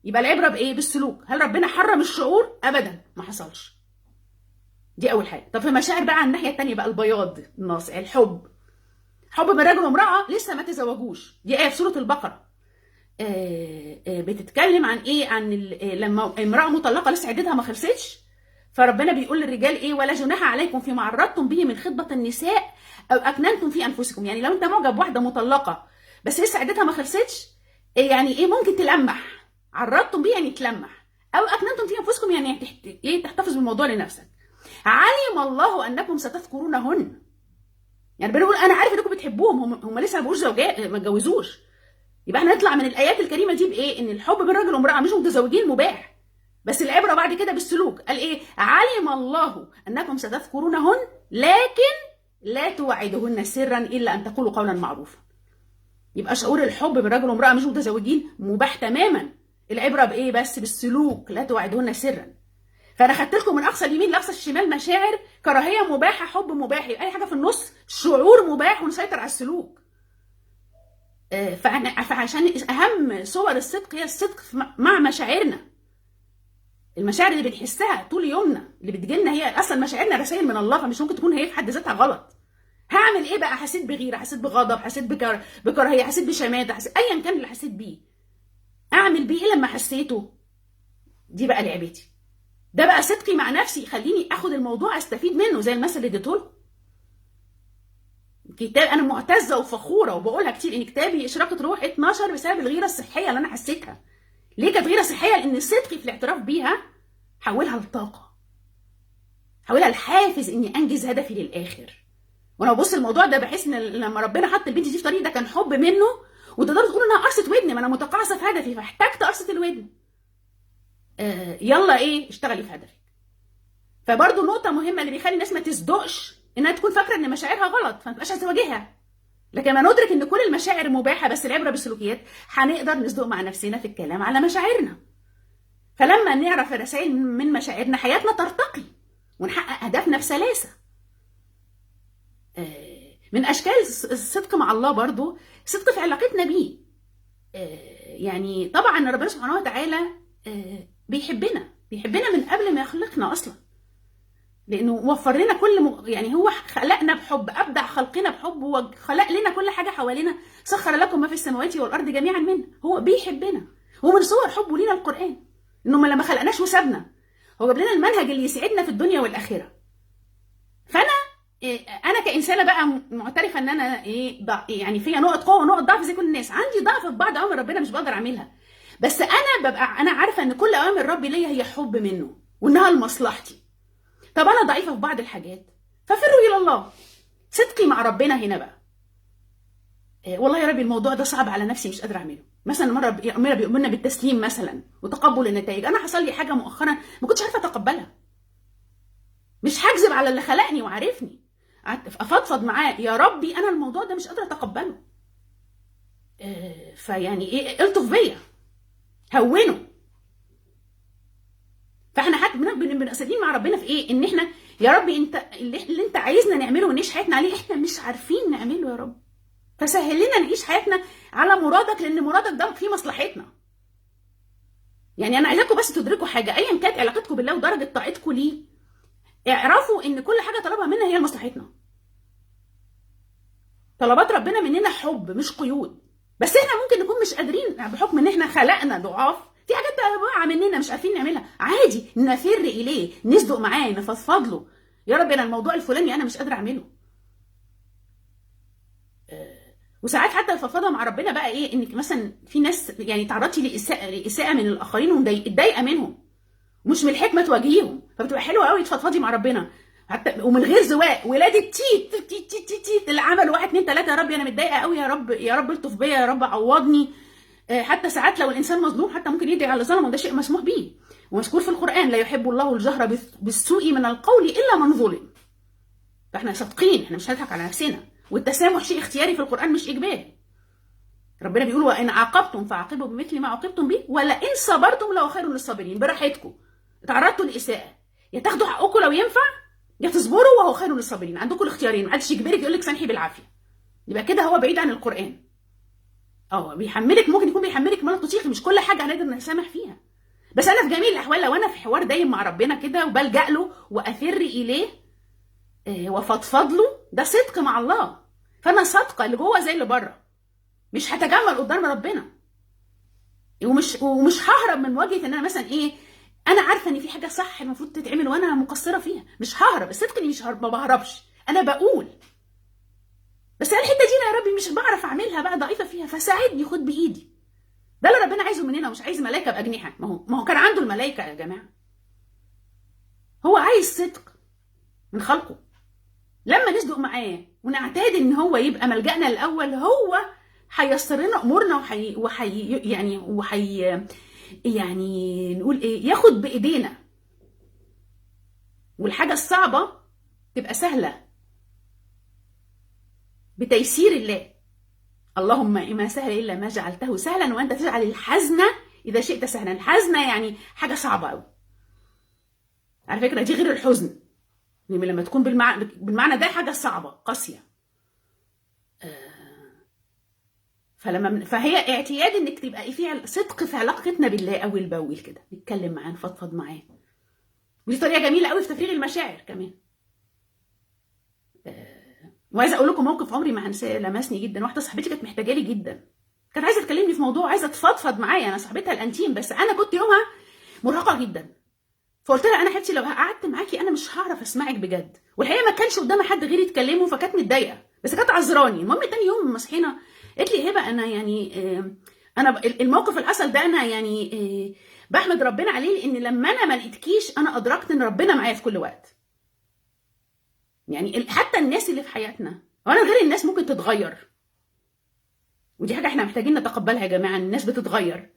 S1: يبقى العبره بايه؟ بالسلوك. هل ربنا حرم الشعور؟ ابدا، ما حصلش. دي اول حاجه. طب في مشاعر بقى على الناحيه الثانيه بقى، البياض الناصع، الحب. حب من رجل وامراه لسه ما تزوجوش. دي ايه في سوره البقره. بتتكلم عن ايه؟ عن لما امراه مطلقه لسه عدتها ما خلصتش، فربنا بيقول للرجال ايه؟ ولا جناح عليكم فيما عرضتم به من خطبه النساء او اكننتم في انفسكم. يعني لو انت معجب واحده مطلقه بس لسه عدتها ما خلصتش، يعني ايه؟ ممكن تلمح. عرضتم به يعني تلمح، او اكننتم في انفسكم يعني ايه؟ تحتفظ بالموضوع لنفسك. علم الله انكم ستذكرونهن. يعني بنقول انا عارف انكم بتحبوهم، هم لسه ما بقوش زوجات، ما اتجوزوش. يبقى احنا نطلع من الايات الكريمه دي بايه؟ ان الحب بين راجل وامراه مش متزوجين مباح، بس العبره بعد كده بالسلوك. قال ايه؟ علم الله انكم ستذكرونهن لكن لا توعدهن سرا الا ان تقولوا قولا معروفا. يبقى شعور الحب بين راجل وامراه مش متزوجين مباح تماما. العبره بايه؟ بس بالسلوك. لا توعدهن سرا. فانا خدت لكم من اقصى اليمين لاقصى الشمال مشاعر، كراهيه مباحه، حب مباح، اي حاجه في النص شعور مباح، ونسيطر على السلوك. فعشان اهم صور الصدق هي الصدق مع مشاعرنا. المشاعر اللي بنحسها طول يومنا اللي بتجيلنا هي اصلا مشاعرنا رسائل من الله، فمش ممكن تكون هي في حد ذاتها غلط. هعمل ايه بقى؟ حسيت بغيره، حسيت بغضب، حسيت بكراهيه، حسيت بشماته، ايا كان اللي حسيت بيه، اعمل بيه ايه لما حسيته؟ دي بقى لعبتي. ده بقى صدقي مع نفسي يخليني اخد الموضوع استفيد منه، زي المثل اللي اديته لكم. كتاب انا معتزه وفخوره وبقولها كتير ان كتابي اشراقة روح 12 بسبب الغيره الصحيه اللي انا حسيتها. ليه كانت غيره صحيه؟ لان صدقي في الاعتراف بيها حولها لطاقه، حولها لحافز اني انجز هدفي للاخر. وانا ببص الموضوع ده بحس ان لما ربنا حط البنت دي في طريق ده كان حب منه. وتقدروا تقولوا انها قرصه ودن، ما انا متقاعسه في هدفي فاحتجت قرصه الودن. يلا ايه؟ اشتغلي في هدفك. فبرضه نقطه مهمه اللي بيخلي الناس ما تصدقش انها تكون فاكره ان مشاعرها غلط فما تبقاش عايزه تواجهها. لكن ما ندرك ان كل المشاعر مباحه، بس العبره بالسلوكيات، هنقدر نصدق مع نفسنا في الكلام على مشاعرنا. فلما نعرف الرسائل من مشاعرنا حياتنا ترتقي ونحقق اهدافنا بسلاسه. من اشكال الصدق مع الله برضو صدق في علاقتنا بيه. يعني طبعا ربنا سبحانه وتعالى بيحبنا من قبل ما يخلقنا اصلا، لانه وفر لنا يعني هو خلقنا بحب، ابدع خلقنا بحب، وخلق لنا كل حاجه حوالينا. سخر لكم ما في السماوات والارض جميعا منه. هو بيحبنا، ومن صور حبه لينا القران، انه لما خلقناش وسابنا، هو جاب لنا المنهج اللي يسعدنا في الدنيا والاخره. انا كانسانه بقى معترفه ان انا يعني فيا نقط قوه ونقط ضعف زي كل الناس. عندي ضعف في بعض اوامر ربنا مش بقدر اعملها، بس انا عارفه ان كل اوامر ربي ليا هي حب منه وانها لمصلحتي. طب انا ضعيفه في بعض الحاجات ففروا الى الله. صدقي مع ربنا هنا بقى. والله يا ربي الموضوع ده صعب على نفسي، مش قادره اعمله. مثلا مره بيؤمرنا بالتسليم مثلا وتقبل النتائج. انا حصل لي حاجه مؤخرا ما كنتش عارفه اتقبلها. مش هكذب على اللي خلقني وعارفني. قعدت افضفض معاه، يا ربي انا الموضوع ده مش قادره اتقبله. فيعني ايه، الطف بيا، هونه. فاحنا حتى بنقصدين مع ربنا في ايه؟ ان احنا يا ربي انت اللي انت عايزنا نعمله ونعيش حياتنا عليه احنا مش عارفين نعمله يا رب، فسهل لنا نعيش حياتنا على مرادك، لان مرادك ده في مصلحتنا. يعني انا عايزاكم بس تدركوا حاجه، ايا كانت علاقتكم بالله ودرجه طاعتكم ليه، اعرفوا ان كل حاجه طلبها منا هي لمصلحتنا. طلبات ربنا مننا حب مش قيود، بس احنا ممكن نكون مش قادرين بحكم ان احنا خلقنا ضعاف، في حاجات واقعه مننا مش عارفين نعملها، عادي نفر اليه، نصدق معاه، نفضفض له، يا رب انا الموضوع الفلاني انا مش قادره اعمله. وساعات حتى الفضفضه مع ربنا بقى ايه، انك مثلا في ناس يعني تعرضتي لاساءه من الاخرين ومتضايقه منهم، مش من الحكمه تواجهيهم، فبتبقى حلوه قوي تفضفضي مع ربنا حتى ومن غير زواق، ولاد التيت تيت تيت تيت تيت اللي عملوا 1 2 3، يا رب انا متضايقه قوي، يا رب يا رب الطف بيا، يا رب عوضني. حتى ساعات لو الانسان مظلوم حتى ممكن يدعي على اللي ظلمه، وده شيء مسموح به ومذكور في القران، لا يحب الله الجهر بالسوء من القول الا من ظلم. فاحنا صادقين، احنا مش هنضحك على نفسنا، والتسامح شيء اختياري في القران مش اجباري. ربنا بيقول وان عاقبتم فعاقبوا بمثل ما عوقبتم به ولئن صبرتم لهو خير للصابرين. براحتكم، اتعرضتوا لاساءه، يا تاخدوا حقكم لو ينفع، يا تصبروا وهو خير للصابرين. عندكم الاختيارين، محدش يجبرك يقول لك سامحي بالعافيه، يبقى كده هو بعيد عن القران. بيحملك، ممكن يكون بيحملك ما لا تطيقي، مش كل حاجه هنقدر نسامح فيها، بس انا في جميع الاحوال لو انا في حوار دايم مع ربنا كده وبلجأ له واثر اليه وفضفض له، ده صدق مع الله. فانا صادقه اللي جوه زي اللي بره، مش هتجمل قدام ربنا، ومش ههرب من مواجهه ان انا مثلا ايه، انا عارفه ان في حاجه صح المفروض تتعمل وانا مقصره فيها، مش ههرب. الصدق اني مش ههرب، ما بهربش، انا بقول بس الحته دي انا يا ربي مش بعرف اعملها بقى، ضعيفه فيها، فساعدني، خد بايدي. ده اللي ربنا عايزه مننا، ومش عايز ملائكه باجنحه. ما هو كان عنده الملائكه يا جماعه، هو عايز صدق من خلقه. لما نصدق معاه ونعتاد ان هو يبقى ملجأنا الاول، هو هيسر لنا امورنا يعني نقول ايه، ياخد بايدينا، والحاجه الصعبه تبقى سهله بتيسير الله. اللهم ما سهل الا ما جعلته سهلا وانت تجعل الحزن اذا شئت سهلا. الحزنه يعني حاجه صعبه قوي على فكره، دي غير الحزن، لما تكون بالمعنى ده حاجه صعبه قاسيه. فهي اعتياد انك تبقى في صدق في علاقتنا بالله اول باول كده، نتكلم معاه، نفضفض معاه، ودي طريقه جميله قوي في تفريغ المشاعر كمان. وعايزه اقول لكم موقف عمري ما هنساه، لمسني جدا. واحده صاحبتي كانت محتاجه لي جدا، كانت عايزه تكلمني في موضوع، عايزه تفضفض معايا، انا صاحبتها الانتيم، بس انا كنت يومها مرهقه جدا. فقلت لها انا حبيبتي لو قعدت معاكي انا مش هعرف اسمعك بجد، والحقيقه ما كانش قدامها حد غيري يتكلمه، فكانت متضايقه بس كانت عذراني. المهم تاني يوم لما صحينا قالت لي هبه انا يعني انا الموقف اللي حصل ده انا يعني بحمد ربنا عليه، لان لما انا ما لقيتكيش انا ادركت ان ربنا معايا في كل وقت. يعني حتى الناس اللي في حياتنا، وانا غير الناس ممكن تتغير، ودي حاجه احنا محتاجين نتقبلها يا جماعه، الناس بتتغير.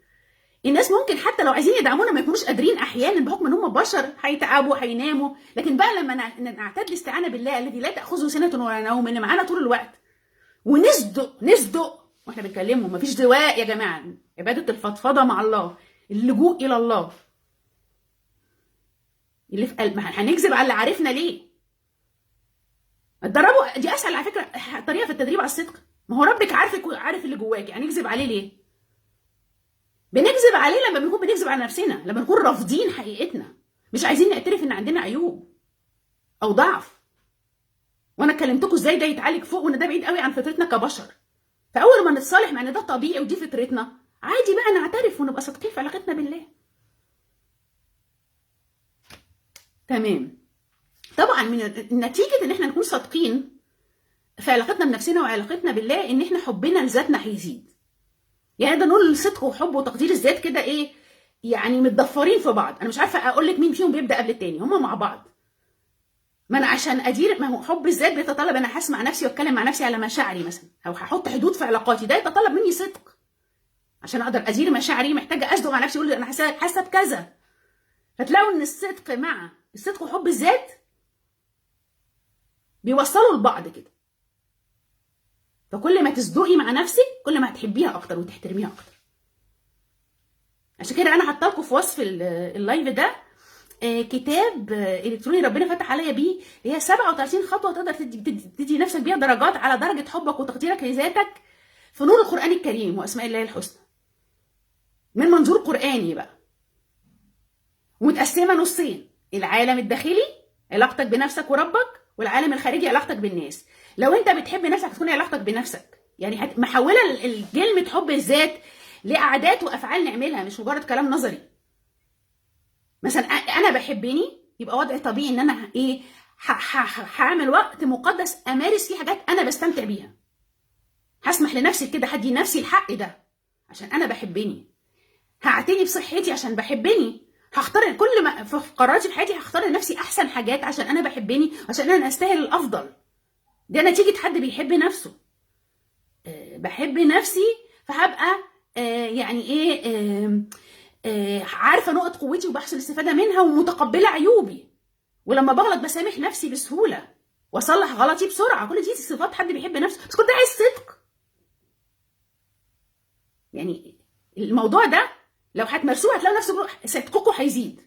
S1: الناس ممكن حتى لو عايزين يدعمونا ما يكونوش قادرين احيانا بحكم ان هم بشر، هيتعبوا هيناموا، لكن بقى لما نعتاد الاستعانه بالله الذي لا تاخذه سنه ولا نوم، اللي معانا طول الوقت، ونصدق واحنا بنكلمه، مفيش زواق يا جماعه، عباده الفضفضه مع الله، اللجوء الى الله اللي في قلب. هنكذب على اللي عارفنا ليه؟ اتدربوا، دي اسهل على فكره طريقه في التدريب على الصدق. ما هو ربك عارفك وعارف اللي جواك، يعني نكذب عليه ليه؟ بنكذب عليه لما بنكون بنكذب على نفسنا، لما نكون رافضين حقيقتنا، مش عايزين نعترف ان عندنا عيوب او ضعف. وانا كلمتكم ازاي ده يتعالج فوق، وان ده بعيد قوي عن فطرتنا كبشر. فاول ما نتصالح مع ان ده طبيعي ودي فطرتنا، عادي بقى نعترف ونبقى صادقين في علاقتنا بالله. تمام. طبعا من نتيجه ان احنا نكون صادقين في علاقتنا بنفسنا وعلاقتنا بالله، ان احنا حبنا لذاتنا هيزيد. يعني ده نقول الصدق وحب وتقدير الذات كده ايه، يعني متضفرين في بعض. انا مش عارفه اقول لك مين فيهم بيبدا قبل التاني، هما مع بعض. ما انا عشان ادير، ما هو حب الذات بيتطلب انا هسمع نفسي واتكلم مع نفسي على مشاعري مثلا، او هحط حدود في علاقاتي، ده يتطلب مني صدق. عشان اقدر ادير مشاعري محتاجه اصدق مع نفسي، اقول انا حاسه بكذا. فتلاقوا ان الصدق مع الصدق وحب الذات بيوصلوا لبعض كده. فكل ما تصدقي مع نفسك كل ما هتحبيها اكتر وتحترميها اكتر. عشان كده انا حاطه لكم في وصف اللايف ده كتاب الكتروني ربنا فتح عليا بيه، اللي هي 37 خطوه تقدر تدي نفسك بيها درجات على درجه حبك وتقديرك لذاتك في نور القران الكريم واسماء الله الحسنى، من منظور قراني بقى، ومتقسمه نصين: العالم الداخلي علاقتك بنفسك وربك، والعالم الخارجي علاقتك بالناس. لو انت بتحب نفسك هتكون علاقتك بنفسك يعني محوله كلمه حب الذات لعادات وافعال نعملها، مش مجرد كلام نظري. مثلا انا بحبني، يبقى وضع طبيعي ان انا ايه، هعمل وقت مقدس امارس فيه حاجات انا بستمتع بيها. هسمح لنفسي كده، هدي نفسي الحق ده عشان انا بحبني. هعتني بصحتي عشان بحبني. هختار كل ما في قراراتي في حياتي هختار لنفسي احسن حاجات عشان انا بحبني، عشان انا استاهل الافضل. ده نتيجه حد بيحب نفسه. بحب نفسي فهبقى يعني ايه عارفه نقط قوتي وبحسن الاستفاده منها ومتقبله عيوبي، ولما بغلط بسامح نفسي بسهوله واصلح غلطي بسرعه. كل دي صفات حد بيحب نفسه، بس كل ده عايز صدق. يعني الموضوع ده لو هتمارسوه هتلاقوا نفسكم صدقكم هيزيد،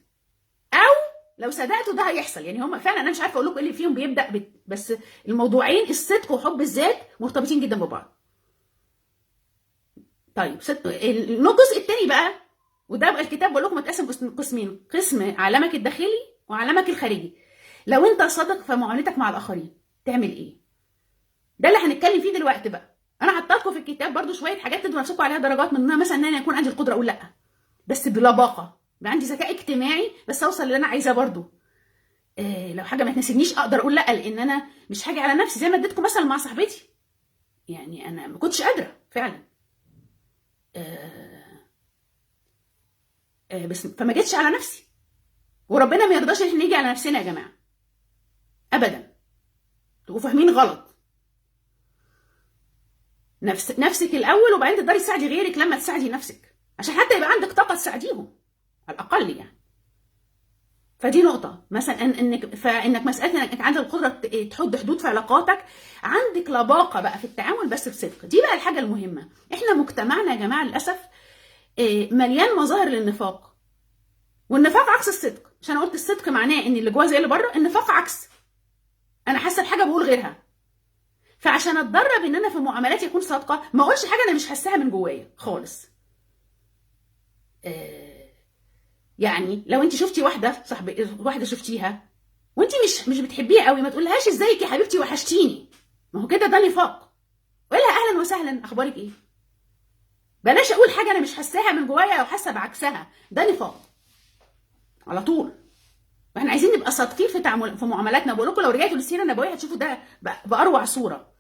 S1: او لو صدقتوا ده هيحصل. يعني هم فعلا انا مش عارفه اقول لكم ايه اللي فيهم بيبدا بس الموضوعين الصدق وحب الذات مرتبطين جدا ببعض. طيب الجزء الثاني بقى، وده بقى الكتاب بقول لكم متقسم قسمين: قسم عالمك الداخلي وعالمك الخارجي. لو انت صادق في معاملتك مع الاخرين تعمل ايه؟ ده اللي هنتكلم فيه دلوقتي بقى. انا حاطه لكم في الكتاب برضو شويه حاجات تدوا نفسكم عليها درجات، منها مثلا ان انا يكون عندي القدره اقول لا بس بلباقه، يبقى عندي ذكاء اجتماعي بس اوصل اللي انا عايزاه برضو. لو حاجه ما تناسبنيش اقدر اقول لا، لان انا مش هاجي على نفسي. زي ما اديتكم مثلا مع صاحبتي، يعني انا ما كنتش قادره فعلا بس فما جيتش على نفسي. وربنا ما يرضاش ان احنا نيجي على نفسنا يا جماعه ابدا، تبقوا فاهمين غلط. نفسك الاول، وبعدين تقدري تساعدي غيرك لما تساعدي نفسك، عشان حتى يبقى عندك طاقه تساعديهم على الاقل يعني. فدي نقطه مثلا فانك مساله انك عندك القدره تحط حدود في علاقاتك، عندك لباقه بقى في التعامل بس بصدق. دي بقى الحاجه المهمه. احنا مجتمعنا يا جماعه للاسف مليان مظاهر للنفاق، والنفاق عكس الصدق. عشان انا قلت الصدق معناه ان اللي جوه زي اللي بره، النفاق عكس، انا حاسه بحاجه بقول غيرها. فعشان اتدرب ان انا في معاملاتي اكون صادقه، ما اقولش حاجه انا مش حاساها من جوايا خالص. يعني لو انت شفتي واحده شفتيها وانت مش بتحبيها قوي، ما تقولهاش ازيك يا حبيبتي وحشتيني، ما هو كده ده نفاق. قولها اهلا وسهلا، اخبارك ايه. بلاش اقول حاجه انا مش حاساها من جوايا او حاسه بعكسها، ده نفاق على طول. واحنا عايزين نبقى صادقين في معاملاتنا. بقول لكم لو رجعتوا للسيره النبويه هتشوفوا ده باروع صوره.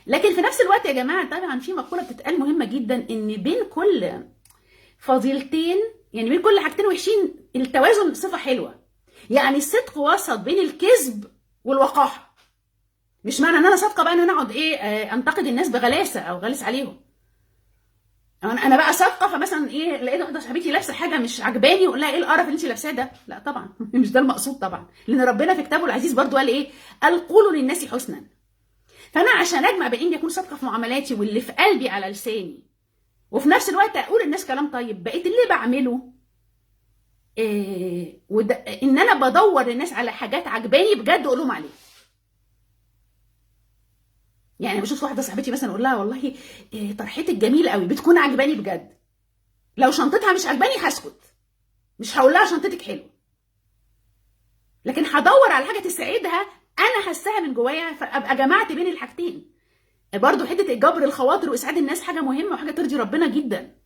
S1: لكن في نفس الوقت يا جماعه طبعا في مقوله بتتقال مهمه جدا، ان بين كل فضيلتين، يعني بين كل حاجتين وحشين، التوازن صفه حلوه. يعني الصدق وسط بين الكذب والوقاحه. مش معنى ان انا صادقه بقى ان انا اقعد انتقد الناس بغلاسه او غلس عليهم. انا بقى صادقه، فمثلا لقيت واحده صاحبتي لابسه حاجه مش عجباني واقول لها ايه القرف اللي انت لابساه ده؟ لا طبعا مش ده المقصود طبعا، لان ربنا في كتابه العزيز برضو قال قال قولوا للناس حسنا. فانا عشان اجمع بين اني اكون صادقه في معاملاتي واللي في قلبي على لساني، وفي نفس الوقت اقول للناس كلام طيب، بقيت اللي بعمله ان انا بدور الناس على حاجات عجباني بجد اقول لهم عليها. يعني بشوف واحده صاحبتي مثلا اقول لها والله طرحتك جميله قوي، بتكون عجباني بجد. لو شنطتها مش عجباني هسكت، مش هقول لها شنطتك حلوه، لكن هدور على حاجه تسعدها انا حاساها من جوايا، فابقى جمعت بين الحاجتين. برضو حته جبر الخواطر واسعاد الناس حاجه مهمه وحاجه ترضي ربنا جدا.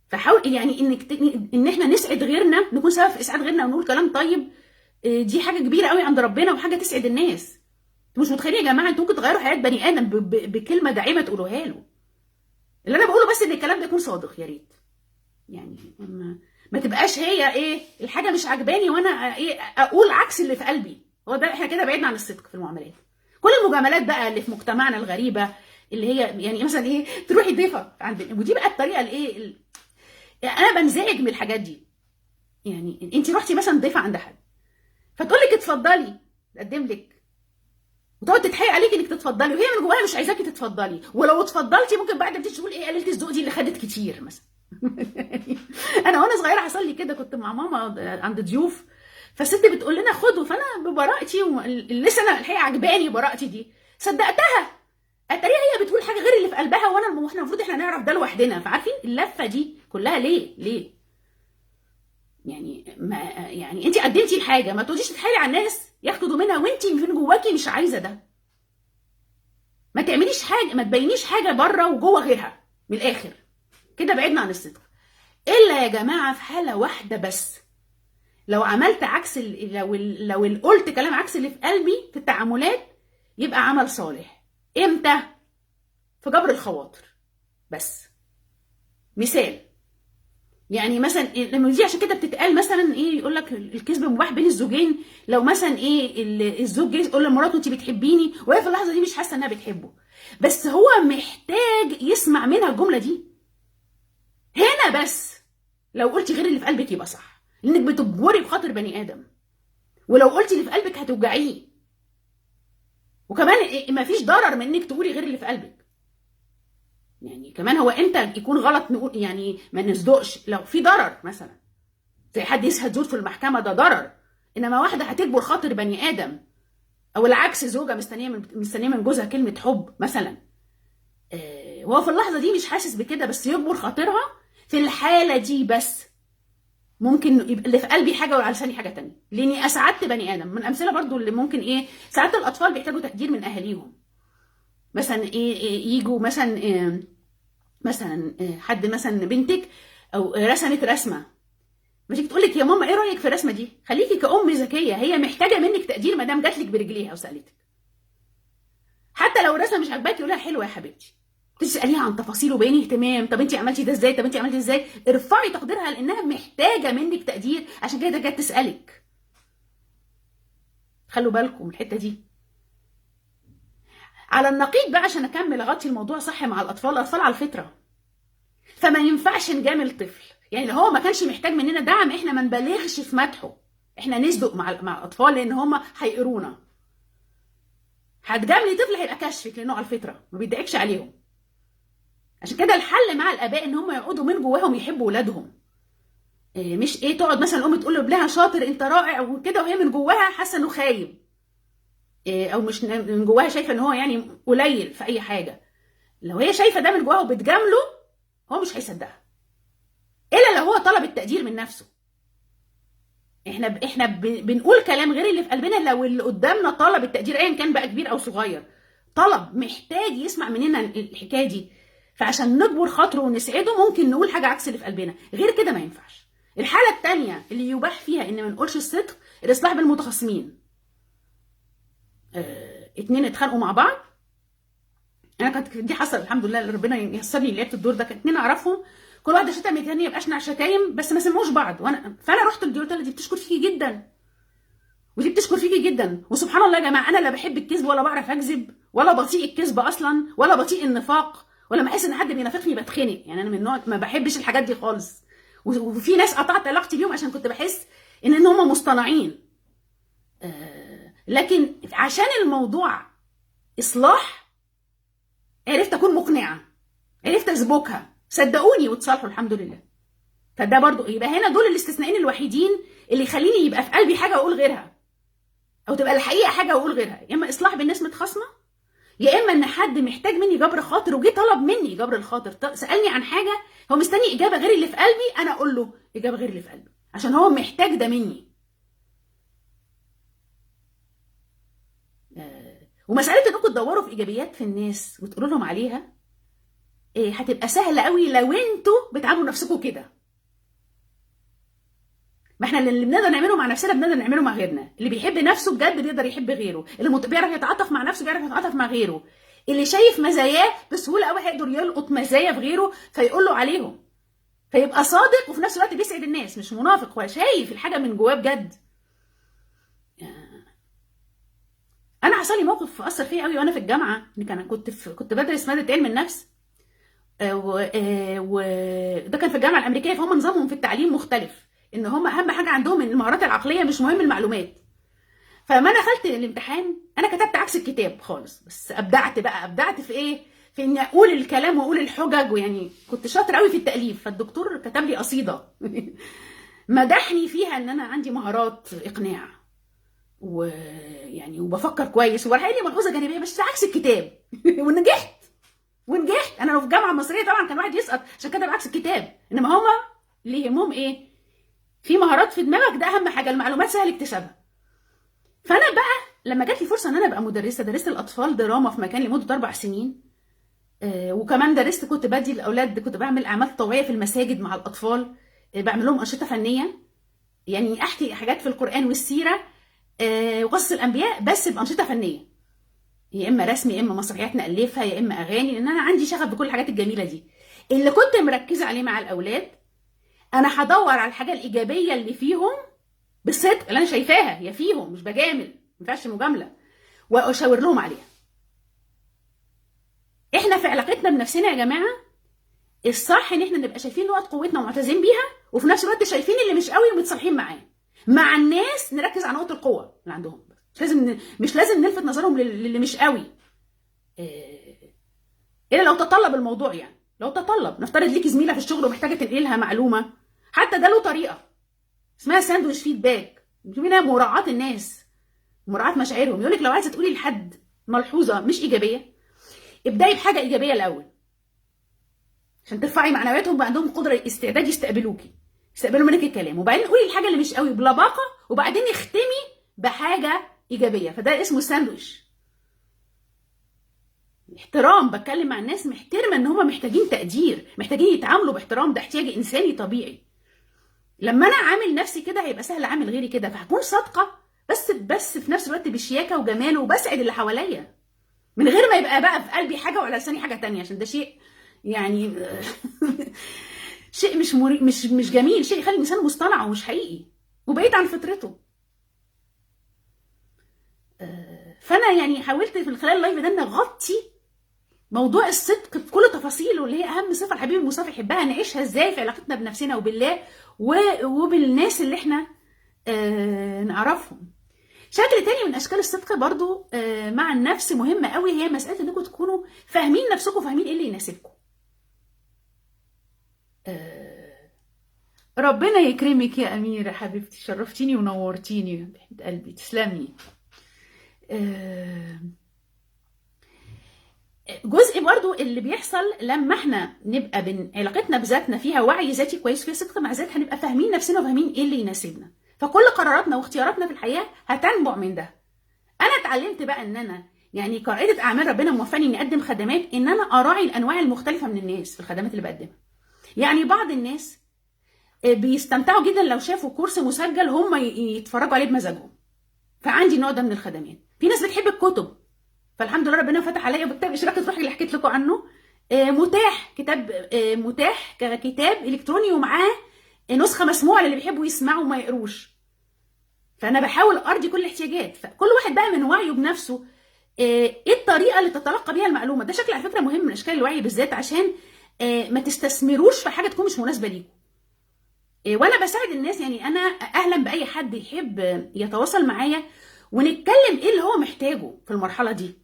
S1: فحاول يعني ان احنا نسعد غيرنا، نكون سبب في اسعاد غيرنا ونقول كلام طيب، دي حاجه كبيره قوي عند ربنا وحاجه تسعد الناس. مش متخيلين يا جماعه انتوا ممكن تغيروا حياه بني ادم بكلمه داعمه تقولوها له. اللي انا بقوله بس ان الكلام ده يكون صادق يا ريت. يعني ما تبقاش هي الحاجه مش عجباني وانا اقول عكس اللي في قلبي. هو ده احنا كده بعدنا عن الصدق في المعاملات. كل المجاملات بقى اللي في مجتمعنا الغريبه، اللي هي يعني مثلا تروحي ضيفه عند، ودي بقى الطريقه يعني انا بنزعج من الحاجات دي. يعني انت رحتي مثلا ضيفه عند حد، فتقول لك اتفضلي اقدم لك وتقعد تتحايل عليك انك تتفضلي، وهي من جواها مش عايزاكي تتفضلي، ولو اتفضلتي ممكن بعد ما تقول ايه قليله الذوق دي اللي خدت كتير مثلا. انا وانا صغيره حصل لي كده، كنت مع ماما عند ضيوف، فالست بتقول لنا خدوا، فانا ببراءتي لسه انا الحقيقه عجباني براءتي دي، صدقتها. اتاريها هي بتقول حاجه غير اللي في قلبها، واحنا المفروض احنا نعرف ده لوحدنا. فعارفين اللفه دي كلها ليه؟ يعني ما يعني انت قدمتي الحاجه، ما تقوليش تتحايلي على الناس ياخدوا منها وانت من جواكي مش عايزه ده. ما تعمليش حاجه، ما تبينيش حاجه بره وجوه غيرها، من الاخر كده بعدنا عن الصدق. الا يا جماعه في حاله واحده بس، لو عملت عكس لو قلت كلام عكس اللي في قلبي في التعاملات، يبقى عمل صالح. امتى؟ في جبر الخواطر بس. مثال، يعني مثلا لما دي عشان كده بتتقال مثلا ايه، يقول لك الكذب مباح بين الزوجين. لو مثلا ايه الزوج جاي يقول لمراته انت بتحبيني، وهي في اللحظه دي مش حاسه انها بتحبه، بس هو محتاج يسمع منها الجمله دي هنا بس. لو قلتي غير اللي في قلبك يبقى صح، لانك بتجبري بخاطر بني ادم، ولو قلتي اللي في قلبك هتوجعيه. وكمان ما فيش ضرر من انك تقولي غير اللي في قلبك. يعني كمان هو انت يكون غلط نقول، يعني ما نصدقش لو في ضرر، مثلا زي حد يشهد زور في المحكمه، ده ضرر. انما واحده هتجبر خاطر بني ادم، او العكس، زوجه مستنيه من جوزها كلمه حب مثلا، وهو في اللحظه دي مش حاسس بكده، بس يجبر خاطرها، في الحاله دي بس ممكن يبقى اللي في قلبي حاجه وعلى لساني حاجه تانية، لاني اسعدت بني ادم. من امثله برضو اللي ممكن ايه، ساعات الاطفال بيحتاجوا تقدير من اهاليهم. مثلا ايه يجوا مثلا حد مثلا بنتك او رسمت رسمه، ما تيجي تقول لك يا ماما ايه رايك في الرسمه دي، خليكي كأم ذكيه، هي محتاجه منك تقدير ما دام جات لك برجليها وسالتك. حتى لو الرسمه مش عاجباكي قولها حلوه يا حبيبتي، تساليها عن تفاصيل وبيني اهتمام، طب انت عملتي ده ازاي، طب انت عملتي ازاي، ارفعي تقديرها لانها محتاجه منك تقدير، عشان كده جت تسالك. خلوا بالكم من الحته دي. على النقيض بقى، عشان اكمل اغطي الموضوع صح مع الاطفال، الاطفال على الفطره، فما ينفعش نجامل طفل. يعني لو هو ما كانش محتاج مننا دعم، احنا ما نبالغش في مدحه، احنا نصدق مع الاطفال، لان هم هيقرونا. هتجاملي طفل هيبقى كشفك، لانه على الفطره ما بيضايقش عليهم. عشان كده الحل مع الاباء ان هم يقعدوا من جواهم يحبوا ولادهم، مش ايه تقعد مثلا الام تقول لابنها شاطر انت رائع وكده، وهي من جواها حاسه انه خايب، او مش من جواها شايفه ان هو يعني قليل في اي حاجه. لو هي شايفه ده من جواها وبتجامله، هو مش هيصدقها الا لو هو طلب التقدير من نفسه. احنا بنقول كلام غير اللي في قلبنا لو اللي قدامنا طلب التقدير، ايا كان بقى كبير او صغير، طلب محتاج يسمع مننا الحكايه دي، فعشان نجبر خاطره ونسعده ممكن نقول حاجه عكس اللي في قلبنا، غير كده ما ينفعش. الحاله الثانيه اللي يباح فيها ان ما نقولش الصدق، الاصلاح بالمتخاصمين. اتنين اتخانقوا مع بعض، انا كانت دي حصل الحمد لله، ربنا ييسرني لعبت الدور ده. كانت اتنين اعرفهم، كل واحده شتم الثانيه باشنع شتايم، بس ما سمعوش بعض. فانا رحت لدي قلت لها دي بتشكر فيكي جدا، ودي بتشكر فيكي جدا، وسبحان الله يا جماعه، انا لا بحب الكذب ولا بعرف اكذب ولا بطيء الكذب اصلا ولا بطيء النفاق، ولما احس ان حد بينافقني بتخنق. يعني انا من النوع ما بحبش الحاجات دي خالص، وفي ناس قطعت علاقتي بيهم عشان كنت بحس ان هم مصطنعين. لكن عشان الموضوع اصلاح، عرفت اكون مقنعه، عرفت اسبكها، صدقوني وتصالحوا الحمد لله. فده برضو يبقى هنا دول الاستثنائين الوحيدين اللي يخليني يبقى في قلبي حاجه واقول غيرها، او تبقى الحقيقه حاجه واقول غيرها. يا اما اصلاح بين ناس متخاصمه، يا اما ان حد محتاج مني جبر خاطر وجي طلب مني جبر الخاطر، سالني عن حاجه هو مستني اجابه غير اللي في قلبي، انا اقول له اجابه غير اللي في قلبي عشان هو محتاج ده مني. ومساله انكم تدوروا في ايجابيات في الناس وتقولوا لهم عليها، هتبقى سهله قوي لو انتوا بتعاملوا نفسكم كده. ما احنا اللي بنقدر نعمله مع نفسنا بنقدر نعمله مع غيرنا. اللي بيحب نفسه بجد بيقدر يحب غيره، اللي بيعرف يتعاطف مع نفسه بيعرف يتعاطف مع غيره، اللي شايف مزاياه بسهوله قوي هيقدر يلقط مزايا في غيره فيقول له عليهم، فيبقى صادق وفي نفس الوقت بيسعد الناس، مش منافق، هو شايف الحاجه من جواه بجد. انا حصل لي موقف اثر فيا قوي وانا في الجامعه، ان كنت بدرس ماده علم النفس، وده كان في الجامعه الامريكيه، فهم نظامهم في التعليم مختلف، ان هم اهم حاجه عندهم المهارات العقليه، مش مهم المعلومات. فما دخلت الامتحان انا كتبت عكس الكتاب خالص، بس ابدعت في ايه؟ في اني اقول الكلام واقول الحجج، ويعني كنت شاطر قوي في التاليف. فالدكتور كتب لي قصيده مدحني فيها ان انا عندي مهارات اقناع، ويعني وبفكر كويس، وراح لي ملحوظه جانبيه بس عكس الكتاب ونجحت. انا لو في جامعه مصريه طبعا كان واحد يسقط عشان كده بعكس الكتاب، انما هما اللي يهمهم ايه؟ في مهارات في دماغك، ده اهم حاجه، المعلومات سهل اكتسابها. فانا بقى لما جات لي فرصه ان انا ابقى مدرسه، درست الاطفال دراما في مكان لمده 4 سنين. وكمان درست، كنت بدي الاولاد، كنت بعمل اعمال تطوعيه في المساجد مع الاطفال، بعمل لهم انشطه فنيه، يعني احكي حاجات في القران والسيره وقصص الانبياء بس بانشطه فنيه، يا اما رسم يا اما مسرحيات نالفها يا اما اغاني، لان انا عندي شغف بكل الحاجات الجميله دي. اللي كنت مركزه عليه مع الاولاد، انا هدور على الحاجه الايجابيه اللي فيهم بالصدق، اللي انا شايفاها هي فيهم، مش بجامل، ما ينفعش مجامله، واشاور لهم عليها. احنا في علاقتنا بنفسنا يا جماعه الصح ان احنا نبقى شايفين نقط قوتنا ومعتزين بيها، وفي نفس الوقت شايفين اللي مش قوي ومتصالحين معاه. مع الناس نركز على نقط القوه اللي عندهم، مش لازم نلفت نظرهم للي مش قوي، الا لو تطلب الموضوع. يعني لو تطلب، نفترض ليكي زميله في الشغل ومحتاجه تنقلي لها معلومه، حتى ده له طريقه اسمها ساندويتش فيدباك، منها مراعاه الناس، مراعاه مشاعرهم. يقول لك لو عايزه تقولي لحد ملحوظه مش ايجابيه، ابداي بحاجه ايجابيه الاول عشان ترفعي معنوياتهم، بقى عندهم قدره استعداد يستقبلوا منك الكلام، وبعدين قولي الحاجه اللي مش قوي بلباقه، وبعدين اختمي بحاجه ايجابيه. فده اسمه ساندويتش. احترام، بتكلم مع الناس محترمه ان هم محتاجين تقدير، محتاجين يتعاملوا باحترام، ده احتياج انساني طبيعي. لما انا عامل نفسي كده هيبقى سهل اعامل غيري كده، فهكون صادقه بس في نفس الوقت بشياكه وجمال، وبسعد اللي حواليا من غير ما يبقى بقى في قلبي حاجه وعلى لساني حاجه تانية، عشان ده شيء يعني شيء مش جميل، شيء يخلي الانسان مصطنع ومش حقيقي وبعيد عن فطرته. فانا يعني حاولت في خلال اللايف ده ان اغطي موضوع الصدق بكل تفاصيله، اللي هي اهم صفه الحبيب المصطفى يحبها، نعيشها ازاي في علاقتنا بنفسنا وبالله وبالناس اللي احنا نعرفهم. شكل تاني من اشكال الصدق برضو مع النفس مهمه قوي، هي مساله انكم تكونوا فاهمين نفسكم، فاهمين ايه اللي يناسبكم. ربنا يكرمك يا أميرة حبيبتي، شرفتيني ونورتيني بحب قلبي، تسلمي. جزء برضو اللي بيحصل لما احنا نبقى علاقتنا بذاتنا فيها وعي ذاتي كويس، فيها صدق مع ذات، هنبقى فاهمين نفسنا وفاهمين ايه اللي يناسبنا، فكل قراراتنا واختياراتنا في الحياة هتنبع من ده. انا اتعلمت بقى ان انا يعني كرائدة اعمال ربنا موفقني اني اقدم خدمات، ان انا اراعي الانواع المختلفة من الناس في الخدمات اللي بقدمها. يعني بعض الناس بيستمتعوا جدا لو شافوا كورس مسجل هم يتفرجوا عليه بمزاجهم، فعندي نوع ده من الخدمات. في ناس بتحب الكتب، فالحمد لله ربنا فتح عليا بكتاب اشراقة روحي اللي حكيت لكم عنه، متاح كتاب، متاح ككتاب الكتروني ومعاه نسخه مسموعه للي بيحبوا يسمعوا وما يقروش. فانا بحاول ارضي كل الاحتياجات، فكل واحد بقى من وعيه بنفسه ايه الطريقه اللي تتلقى بيها المعلومه. ده شكل على فكره مهم من اشكال الوعي بالذات، عشان ما تستثمروش في حاجه تكون مش مناسبه ليكم. وانا بساعد الناس، يعني انا اهلا باي حد يحب يتواصل معايا ونتكلم ايه اللي هو محتاجه في المرحله دي،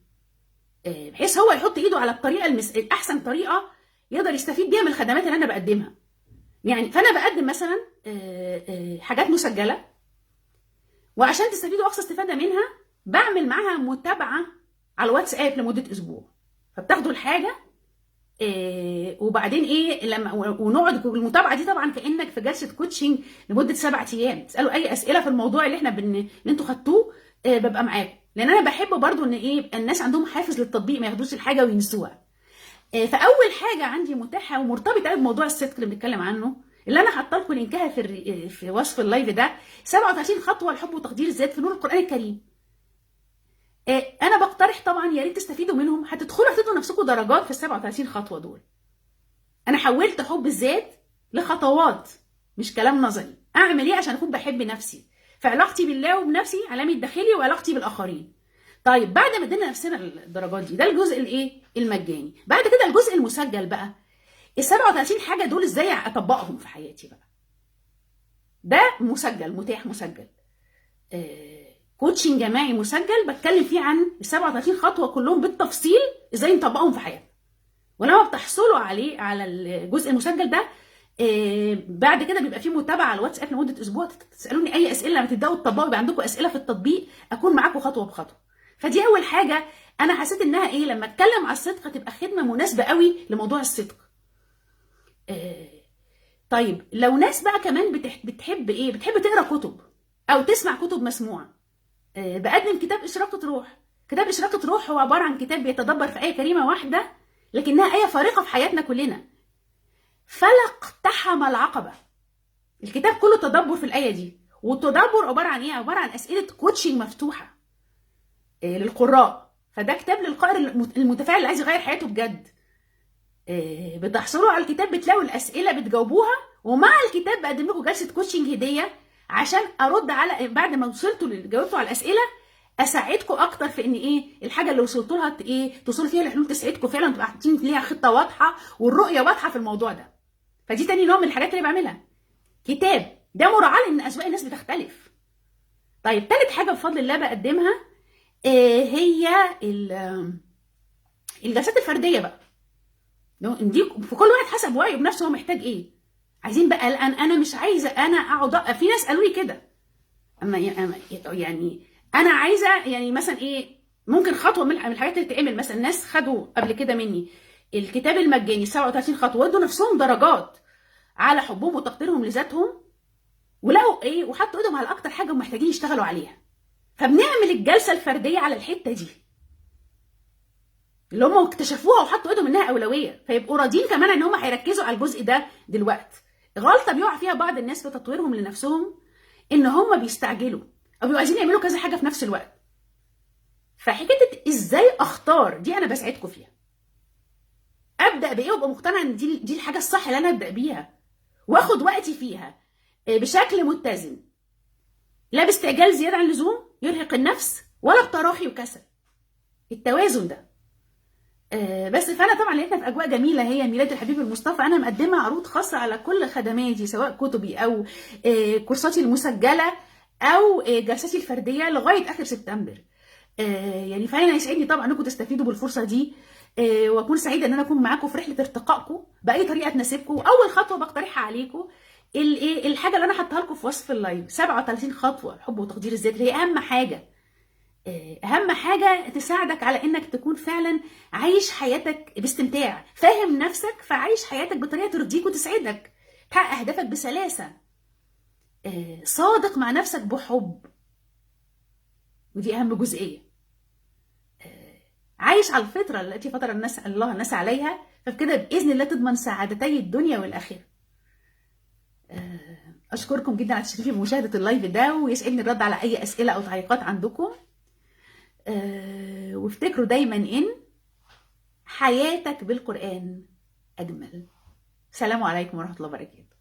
S1: بحيث هو يحط ايده على الطريقه الاحسن طريقه يقدر يستفيد بيها من الخدمات اللي انا بقدمها. يعني فانا بقدم مثلا حاجات مسجله، وعشان تستفيدوا اقصى استفاده منها بعمل معاها متابعه على الواتساب لمده اسبوع. فبتاخدوا الحاجه وبعدين ايه لما ونقعد المتابعه دي طبعا كانك في جلسه كوتشنج لمده 7 ايام، تسالوا اي اسئله في الموضوع اللي احنا اللي انتوا خدتوه، ببقى معاكم، لان انا بحب برضو ان ايه يبقى الناس عندهم حافز للتطبيق، ما ياخدوش الحاجه وينسوها. فاول حاجه عندي متاحه ومرتبطه قوي بموضوع الصدق اللي بنتكلم عنه، اللي انا حاطه لكم لينكها في وصف اللايف ده، 37 خطوه لحب وتقدير الذات في نور القران الكريم. انا بقترح طبعا يا ريت تستفيدوا منهم، هتدخلوا هتدوا نفسكم درجات في ال 37 خطوه دول. انا حولت حب الذات لخطوات، مش كلام نظري. اعمل ايه عشان اكون بحب نفسي في علاقتي بالله وبنفسي، علامي الداخلي وعلاقتي بالاخرين. طيب بعد ما ادينا نفسنا الدرجات دي، ده الجزء الايه المجاني. بعد كده الجزء المسجل بقى، ال 37 حاجه دول ازاي اطبقهم في حياتي بقى. ده مسجل، متاح مسجل. كوتشنج جماعي مسجل بتكلم فيه عن ال 37 خطوه كلهم بالتفصيل ازاي نطبقهم في حياتنا. ولما بتحصلوا عليه على الجزء المسجل ده بعد كده بيبقى فيه متابعه على الواتساب لمده اسبوع، تسالوني اي اسئله لما تبداوا تطبقوا، يبقى عندكم اسئله في التطبيق اكون معاكم خطوه بخطوه. فدي اول حاجه انا حسيت انها لما اتكلم على الصدق هتبقى خدمه مناسبه قوي لموضوع الصدق. طيب لو ناس بقى كمان بتحب بتحب تقرا كتب او تسمع كتب مسموعه، بقدم كتاب اشراقه روح. كتاب اشراقه روح هو عباره عن كتاب بيتدبر في ايه كريمه واحده لكنها ايه فارقه في حياتنا كلنا. فلا اقتحم العقبه. الكتاب كله تدبر في الايه دي، والتدبر عباره عن عباره عن اسئله كوتشنج مفتوحه للقراء. فده كتاب للقارئ المتفاعل اللي عايز يغير حياته بجد. بتحصلوا على الكتاب بتلاقوا الاسئله بتجاوبوها، ومع الكتاب بقدم لكم جلسه كوتشنج هديه عشان ارد على بعد ما وصلتوا جاوبتوا على الاسئله اساعدكم اكتر في ان الحاجه اللي وصلتوا لها توصلوا فيها لحلول تسعدكم فعلا، تبقى حاطين ليها خطه واضحه والرؤيه واضحه في الموضوع ده. فدي تاني نوع من الحاجات اللي بعملها. كتاب ده مراعاه ان اذواق الناس بتختلف. طيب تالت حاجه بفضل الله بقدمها هي الجلسات الفرديه بقى. دي في كل واحد حسب وعيه بنفسه هو محتاج ايه. عايزين بقى الان انا مش عايزه انا اقعد، في ناس قالوا لي كده اما يعني انا عايزه مثلا ممكن خطوه من الحاجات اللي تتعمل. مثلا ناس خدوا قبل كده مني الكتاب المجاني 37 خطوه وادوا نفسهم درجات على حبهم وتقديرهم لذاتهم، ولقوا وحطوا ايدهم على اكتر حاجه هم محتاجين يشتغلوا عليها. فبنعمل الجلسه الفرديه على الحته دي اللي هم اكتشفوها وحطوا ايدهم انها اولويه، فيبقوا راضيين كمان ان هم هيركزوا على الجزء ده دلوقتي. غلطه بيقع فيها بعض الناس في تطويرهم لنفسهم ان هم بيستعجلوا او بيبقوا عايزين يعملوا كذا حاجه في نفس الوقت. فحكايه ازاي اختار دي انا بساعدكم فيها. ابدا بايه وابقى مقتنعه ان دي الحاجه الصح اللي انا ابدا بيها، واخد وقتي فيها بشكل متزن، لا باستعجال زياده عن اللزوم يرهق النفس ولا بتراخي وكسل. التوازن ده بس. فانا طبعا لقيتنا في اجواء جميله هي ميلاد الحبيب المصطفى. انا مقدمه عروض خاصه على كل خدماتي سواء كتبي او كورساتي المسجله او جلساتي الفرديه لغايه اخر سبتمبر. فانا يسعدني طبعا انكم تستفيدوا بالفرصه دي، واكون سعيده ان انا اكون معاكم في رحله ارتقائكم باي طريقه تناسبكم. واول خطوه بقترحها عليكم الحاجه اللي انا حاطها لكم في وصف اللايف 37 خطوه حب وتقدير الذات. هي اهم حاجه، اهم حاجه تساعدك على انك تكون فعلا عايش حياتك باستمتاع، فاهم نفسك فعايش حياتك بطريقه ترضيك وتسعدك، تحقق اهدافك بسلاسه، صادق مع نفسك بحب، ودي اهم جزئيه. عايش على الفطره التي فطر الناس عليها، فبكده باذن الله تضمن سعادتي الدنيا والاخره. اشكركم جدا على تشريفي بمشاهده اللايف ده، ويسعدني الرد على اي اسئله او تعليقات عندكم. وافتكروا دايما ان حياتك بالقرآن اجمل. السلام عليكم ورحمة الله وبركاته.